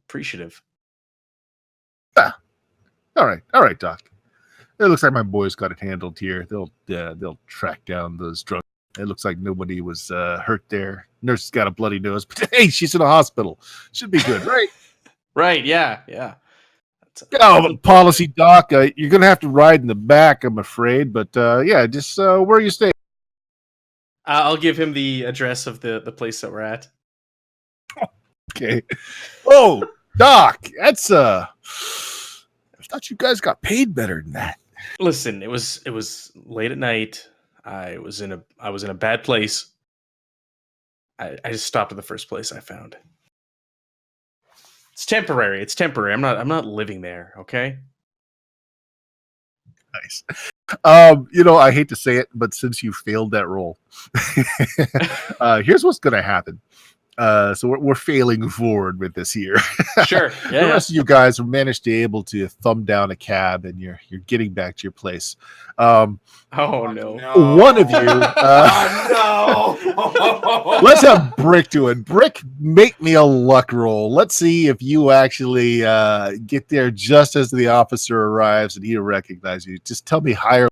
appreciative. All right, Doc. It looks like my boys got it handled here. They'll track down those drunks. It looks like nobody was hurt there. Nurse has got a bloody nose, but hey, she's in a hospital. Should be good, right? Right? Yeah. Oh, policy, Doc. You're gonna have to ride in the back, I'm afraid. But yeah, just where you stay. I'll give him the address of the place that we're at. Okay. Oh, Doc, that's I thought you guys got paid better than that. Listen, it was late at night. I was in a bad place. I just stopped at the first place I found. It's temporary. I'm not living there, okay? Nice. You know, I hate to say it, but since you failed that roll, here's what's gonna happen. So we're failing forward with this here. Sure. The rest of you guys have managed to be able to thumb down a cab, and you're getting back to your place. Oh no! One of you. No! Let's have Brick do it. Brick, make me a luck roll. Let's see if you actually get there just as the officer arrives and he recognizes you. Just tell me higher.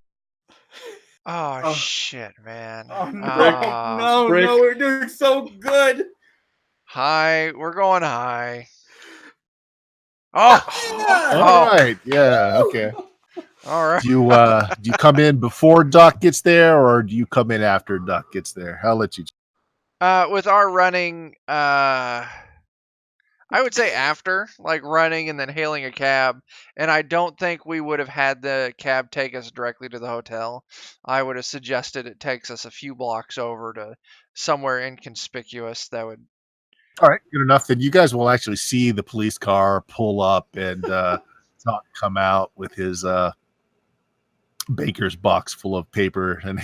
Oh, shit, man. Oh, no, Brick. no, we're doing so good. High. We're going high. Oh. All right. Yeah. Okay. All right. Do you come in before Doc gets there, or do you come in after Doc gets there? I'll let you. With our running, I would say after, like running and then hailing a cab. And I don't think we would have had the cab take us directly to the hotel. I would have suggested it takes us a few blocks over to somewhere inconspicuous that would. All right, good enough. Then you guys will actually see the police car pull up and Doc come out with his baker's box full of paper, and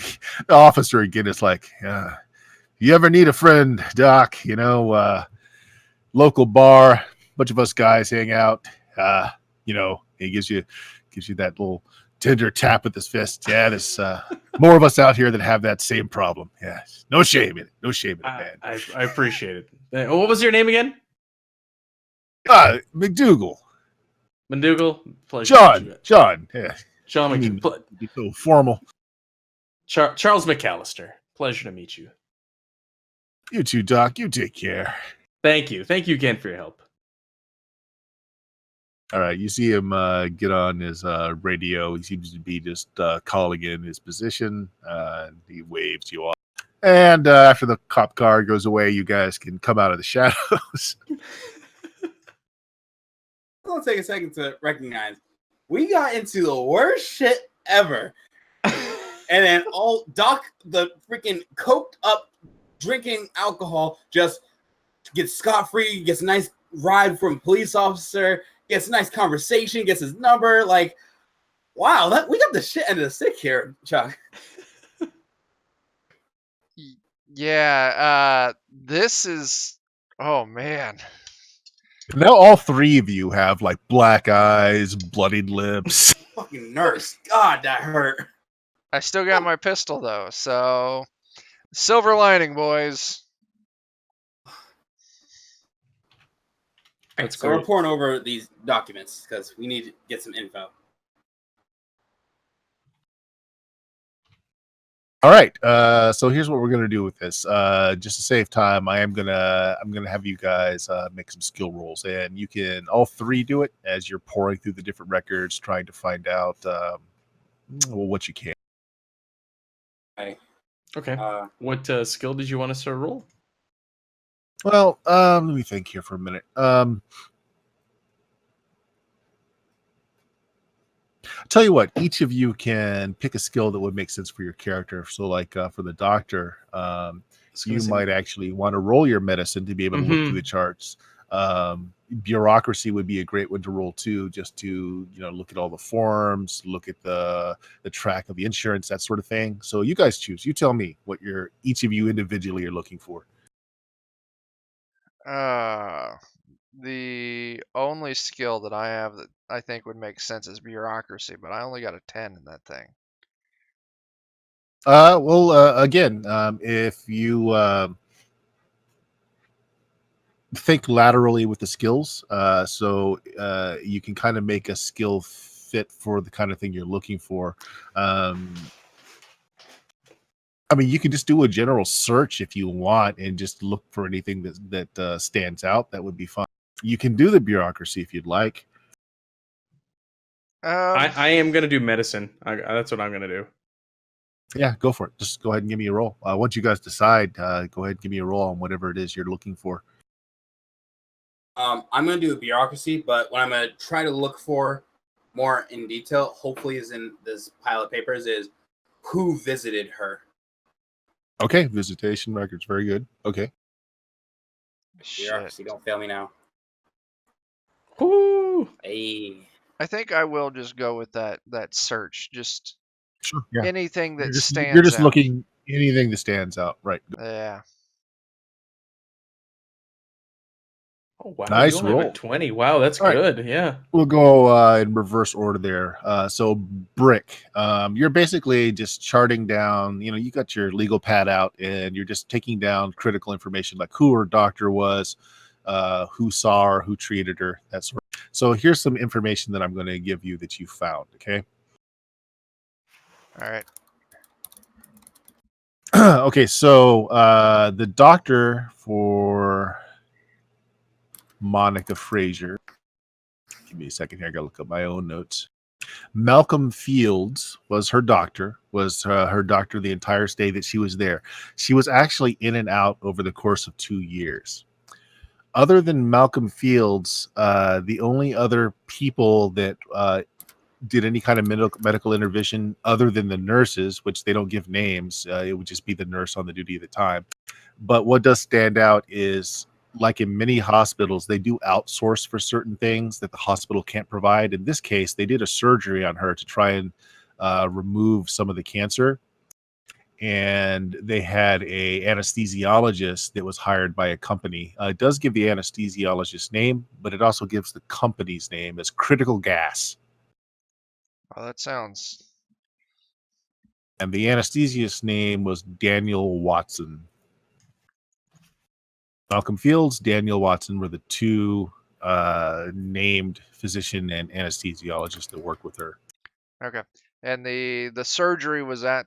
the officer again is like, "You ever need a friend, Doc? You know, local bar, bunch of us guys hang out. You know, he gives you that little tender tap with his fist. Yeah, there's more of us out here that have that same problem. Yeah, no shame in it. No shame in it, man. I appreciate it. What was your name again? McDougal. McDougal. Pleasure to meet you. John. Yeah. John I mean, McDougal. be so formal. Charles McAllister. Pleasure to meet you. You too, Doc. You take care. Thank you. Thank you again for your help. All right, you see him get on his radio. He seems to be just calling in his position. He waves you off. And after the cop car goes away, you guys can come out of the shadows. I'm going to take a second to recognize we got into the worst shit ever. and then Doc, the freaking coked up drinking alcohol, just gets scot-free, gets a nice ride from a police officer, gets a nice conversation, gets his number. Like, wow, we got the shit end of the stick here, Chuck. Yeah, this is. Oh man. Now all three of you have like black eyes, bloodied lips. Fucking nurse. God, that hurt. I still got my pistol though, so silver lining, boys. That's So we're great. pouring over these documents because we need to get some info. All right. So here's what we're gonna do with this. Just to save time, I'm gonna have you guys make some skill rolls, and you can all three do it as you're pouring through the different records, trying to find out what you can. Okay. What skill did you want us to roll? Well, let me think here for a minute. Tell you what, each of you can pick a skill that would make sense for your character. So, like for the doctor, you might actually want to roll your medicine to be able to look through the charts. Bureaucracy would be a great one to roll too, just to look at all the forms, look at the track of the insurance, that sort of thing. So you guys choose. You tell me what each of you individually are looking for. The only skill that I have that I think would make sense is bureaucracy, but I only got a 10 in that thing. Again, if you think laterally with the skills, so you can kind of make a skill fit for the kind of thing you're looking for. I mean, you can just do a general search if you want and just look for anything that stands out. That would be fine. You can do the bureaucracy if you'd like. I am going to do medicine. That's what I'm going to do. Yeah, go for it. Just go ahead and give me a roll. Once you guys decide, go ahead and give me a roll on whatever it is you're looking for. I'm going to do a bureaucracy, but what I'm going to try to look for more in detail, hopefully is in this pile of papers, is who visited her. Okay, visitation records. Very good. Okay. Bureaucracy, don't fail me now. Woo! Hey. I think I will just go with that search. Just sure, yeah. Anything that stands out. You're just looking anything that stands out, right? Yeah. Oh wow! Nice you only roll. have a 20. Wow, that's All good. Right. Yeah. We'll go in reverse order there. So Brick, you're basically just charting down. You got your legal pad out, and you're just taking down critical information like who her doctor was, who saw her, who treated her. That sort of. So here's some information that I'm going to give you that you found. Okay. All right. Okay, so the doctor for Monica Frazier. Give me a second here. I got to look up my own notes. Malcolm Fields was her doctor, the entire stay that she was there. She was actually in and out over the course of 2 years. Other than Malcolm Fields, the only other people that did any kind of medical intervention other than the nurses, which they don't give names, it would just be the nurse on the duty at the time. But what does stand out is, like in many hospitals, they do outsource for certain things that the hospital can't provide. In this case, they did a surgery on her to try and remove some of the cancer. And they had a anesthesiologist that was hired by a company. It does give the anesthesiologist's name, but it also gives the company's name as Critical Gas. Oh, that sounds. And the anesthesiast's name was Daniel Watson. Malcolm Fields, Daniel Watson were the two named physician and anesthesiologist that worked with her. Okay. And the surgery was at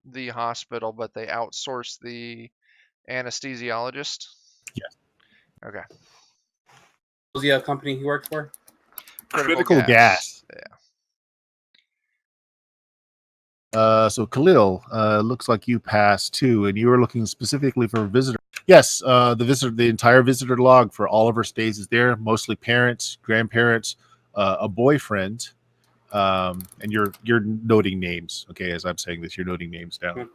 the hospital, but they outsourced the anesthesiologist? Yes. Okay. Was the company he worked for? Critical Gas. Yeah. So Khalil, looks like you passed too, and you were looking specifically for a visitor. Yes, the entire visitor log for all of her stays is there. Mostly parents, grandparents, a boyfriend, and you're noting names. Okay, as I'm saying this, you're noting names down.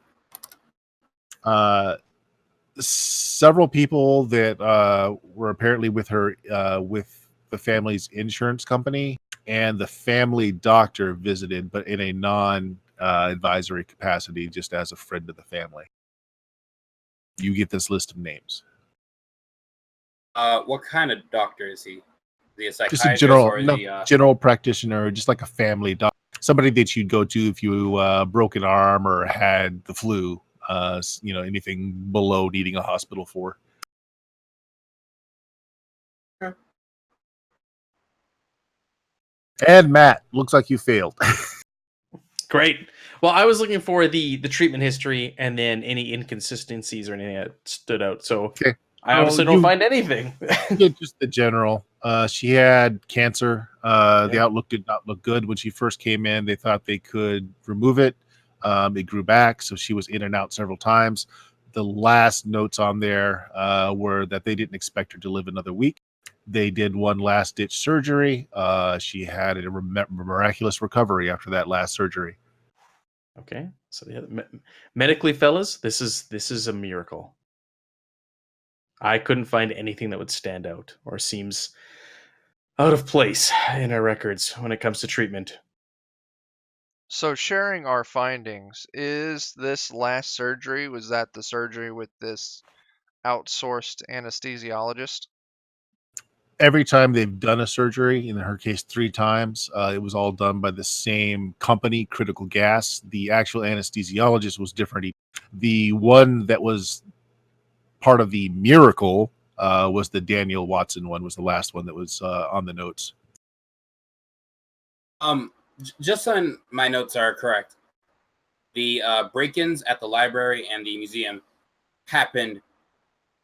Several people that were apparently with her with the family's insurance company, and the family doctor visited, but in a non-advisory capacity, just as a friend of the family. You get this list of names. What kind of doctor is he? The Just a psychiatrist general practitioner, just like a family doctor, somebody that you'd go to if you broke an arm or had the flu. Anything below needing a hospital for. Okay. And Matt, looks like you failed. Great. Well, I was looking for the treatment history and then any inconsistencies or anything that stood out. So Okay. I obviously don't find anything. Yeah, just the general. She had cancer. The outlook did not look good when she first came in. They thought they could remove it. It grew back, so she was in and out several times. The last notes on there were that they didn't expect her to live another week. They did one last ditch surgery. She had a miraculous recovery after that last surgery. Okay, so medically, fellas, this is a miracle. I couldn't find anything that would stand out or seems out of place in our records when it comes to treatment. So sharing our findings, is this last surgery, was that the surgery with this outsourced anesthesiologist? Every time they've done a surgery, in her case 3 times, it was all done by the same company, Critical Gas. The actual anesthesiologist was different. The one that was part of the miracle was the Daniel Watson one, was the last one that was on the notes. Just so my notes are correct, the break-ins at the library and the museum happened.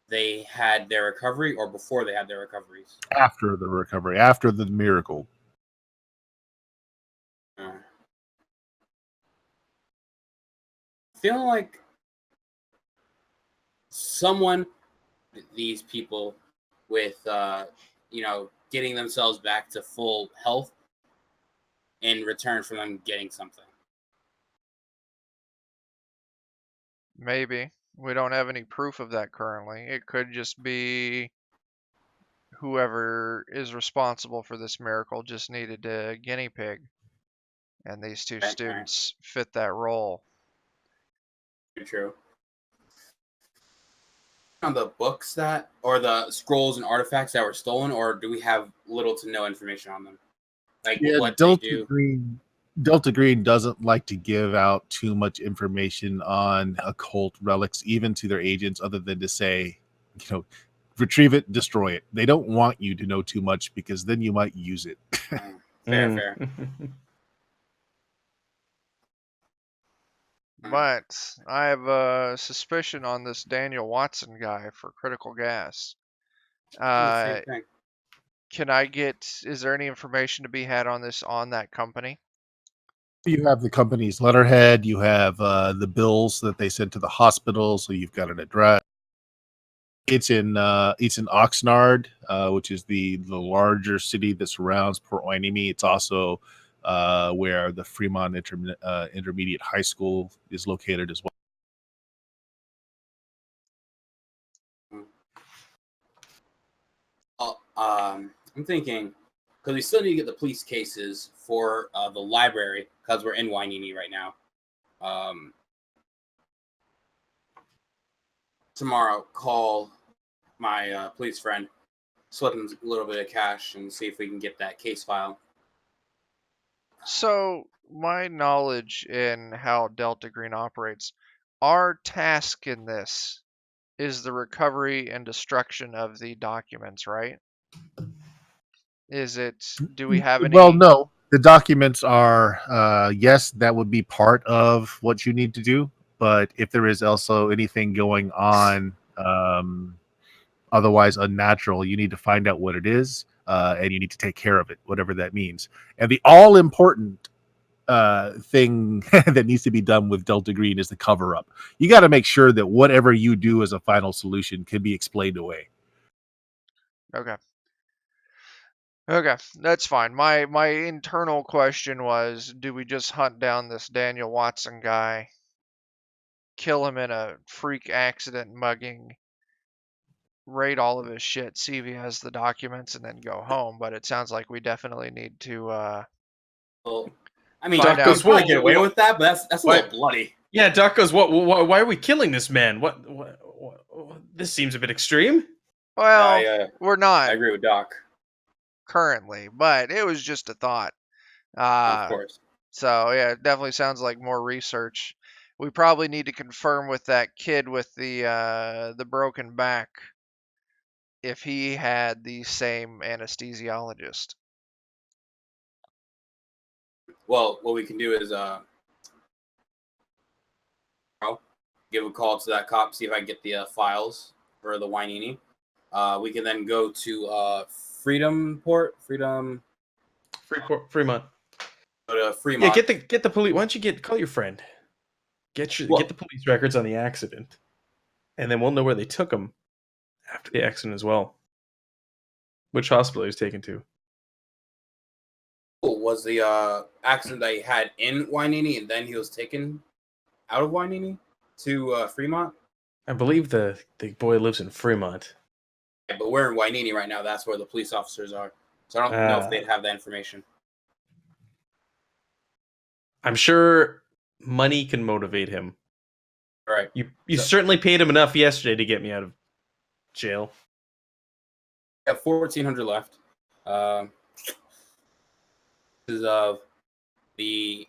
They had their recovery, or before they had their recoveries? After the recovery, after the miracle. Feeling like these people with getting themselves back to full health in return for them getting something. Maybe. We don't have any proof of that currently. It could just be whoever is responsible for this miracle just needed a guinea pig, and these two students fit that role. True. On the books or the scrolls and artifacts that were stolen, or do we have little to no information on them? Like what they do? Delta Green doesn't like to give out too much information on occult relics, even to their agents, other than to say, retrieve it, destroy it. They don't want you to know too much because then you might use it. Fair. But I have a suspicion on this Daniel Watson guy for Critical Gas. Same thing. Is there any information to be had on that company? You have the company's letterhead. You have the bills that they sent to the hospital, so you've got an address. It's in Oxnard, which is the larger city that surrounds Port Hueneme. It's also where the Fremont Intermediate High School is located as well. I'm thinking, because we still need to get the police cases for the library, because we're in Hueneme right now. Tomorrow, call my police friend, slip him a little bit of cash, and see if we can get that case file. So, my knowledge in how Delta Green operates, our task in this is the recovery and destruction of the documents, right? Do we have any? Well, no. The documents are, yes, that would be part of what you need to do. But if there is also anything going on otherwise unnatural, you need to find out what it is, and you need to take care of it, whatever that means. And the all-important thing that needs to be done with Delta Green is the cover-up. You got to make sure that whatever you do as a final solution can be explained away. Okay. Okay, that's fine. My internal question was, do we just hunt down this Daniel Watson guy, kill him in a freak accident mugging, raid all of his shit, see if he has the documents, and then go home? But it sounds like we definitely need to Well, I mean, Find we out. could probably get away with that, but that's a What? little bloody. Yeah, Doc goes, why are we killing this man? What? This seems a bit extreme. well, we're I not agree with Doc. currently, but it was just a thought. Of course. So yeah, it definitely sounds like more research. We probably need to confirm with that kid with the broken back if he had the same anesthesiologist. Well, what we can do is give a call to that cop, see if I can get the files for the Wynini. We can then go to Fremont. Fremont. Go to Fremont. Yeah, get the police. Why don't you call your friend? Get the police records on the accident, and then we'll know where they took him after the accident as well. Which hospital he was taken to? Was the accident that he had in Wynini, and then he was taken out of Wynini to Fremont? I believe the boy lives in Fremont. Yeah, but we're in Wynini right now. That's where the police officers are. So I don't know if they'd have that information. I'm sure money can motivate him. All right. You certainly paid him enough yesterday to get me out of jail. We have 1,400 left. This is the.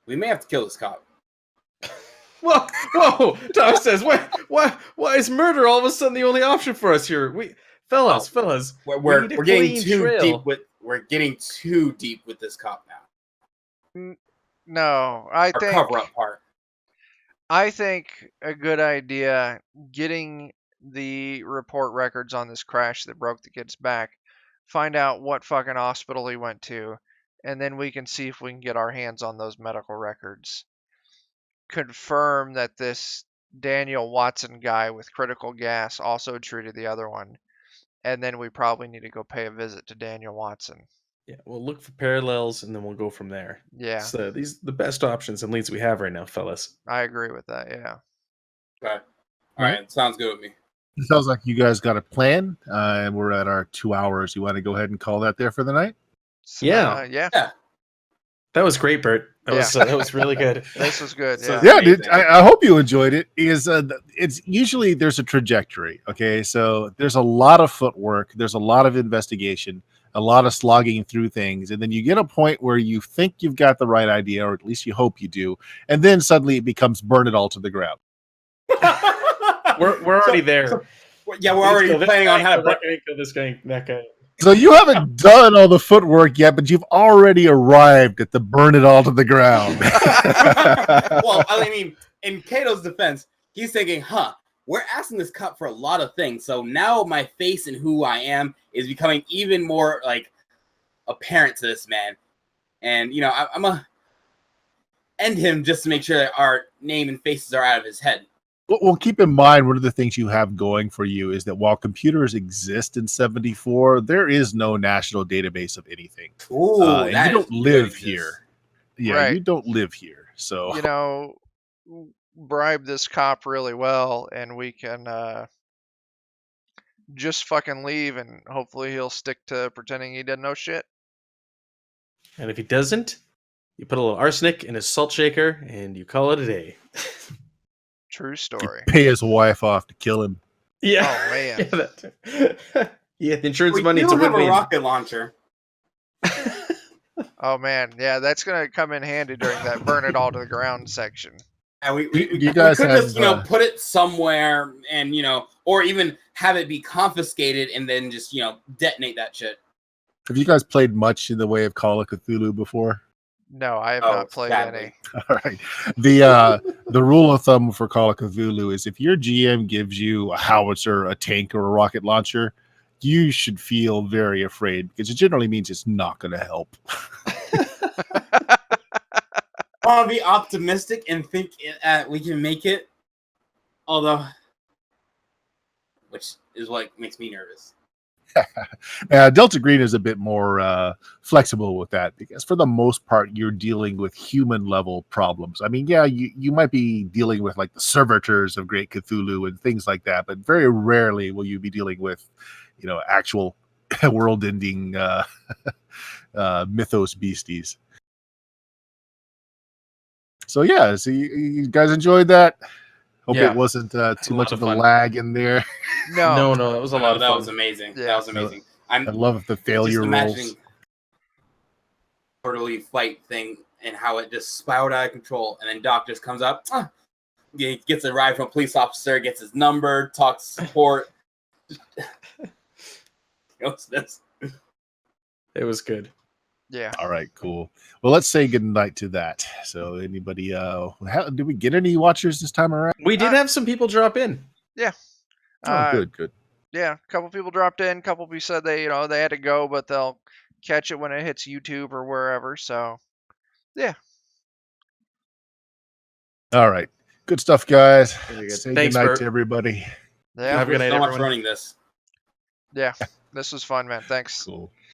We may have to kill this cop. Whoa! Tom says, why is murder all of a sudden the only option for us here? Fellas, we're need a getting clean too trail. deep with this cop now. No, I Our think cover up part. I think a good idea getting the report records on this crash that broke the kid's back, find out what fucking hospital he went to, and then we can see if we can get our hands on those medical records. Confirm that this Daniel Watson guy with critical gas also treated the other one, and then we probably need to go pay a visit to Daniel Watson. Yeah, we'll look for parallels and then we'll go from there. Yeah, So these are the best options and leads we have right now, fellas. I agree with that. Yeah. Okay. All right. Sounds good with me. It sounds like you guys got a plan, and we're at our 2 hours. You want to go ahead and call that there for the night? So, Yeah. Yeah. That was great, Bert. That was really good. This was good. So- Yeah. Yeah, dude. I hope you enjoyed it. It's usually there's a trajectory. Okay, so there's a lot of footwork, there's a lot of investigation, a lot of slogging through things, and then you get a point where you think you've got the right idea, or at least you hope you do, and then suddenly it becomes burn it all to the ground. We're already there. Yeah, we're already planning on how to. kill this guy, that guy. So you haven't done all the footwork yet, but you've already arrived at the burn it all to the ground. Well, I mean, in Kato's defense, he's thinking, we're asking this cop for a lot of things. So now my face and who I am is becoming even more like apparent to this man. And, I'm going to end him just to make sure that our name and faces are out of his head. Well, keep in mind, one of the things you have going for you is that while computers exist in 74, there is no national database of anything. Ooh, and you don't live here. Yeah, Right. you don't live here. So, bribe this cop really well, and we can just fucking leave, and hopefully he'll stick to pretending he didn't know shit. And if he doesn't, you put a little arsenic in his salt shaker and you call it a day. True story. pay his wife off to kill him. Yeah. Oh man. Yeah, the insurance We money. do It's a have a win-win. rocket launcher. Oh man, yeah, that's gonna come in handy during that burn it all to the ground section. And we You guys could have, just, put it somewhere and, or even have it be confiscated and then just, detonate that shit. Have you guys played much in the way of Call of Cthulhu before? No, I have not played sadly. any. All right. The rule of thumb for Call of Cthulhu is if your GM gives you a howitzer, a tank, or a rocket launcher, you should feel very afraid because it generally means it's not going to help. I want to be optimistic and think we can make it. Although, which is what makes me nervous. Delta Green is a bit more flexible with that because for the most part, you're dealing with human level problems. I mean, yeah, you might be dealing with like the servitors of Great Cthulhu and things like that, but very rarely will you be dealing with, actual world ending mythos beasties. So yeah, so you guys enjoyed that. Hope Yeah. it wasn't a too lot much of of a fun. lag in there. No. No, that was a lot of That fun. was amazing. Yeah. That was amazing. I I'm love the failure just rolls. imagining quarterly fight thing and how it just spiraled out of control, and then Doc just comes up, he gets a ride from a police officer, gets his number, talks support. This. It was good. Yeah. All right, cool. Well, let's say goodnight to that. So anybody, did we get any watchers this time around? We did have some people drop in. Yeah. Oh, good. Yeah, a couple people dropped in. A couple people said they had to go, but they'll catch it when it hits YouTube or wherever. So, yeah. All right. Good stuff, guys. Very good. Say Thanks, goodnight Bert. to everybody. Yeah. Have a good night, so much everyone. running this. Yeah. This was fun, man. Thanks. Cool.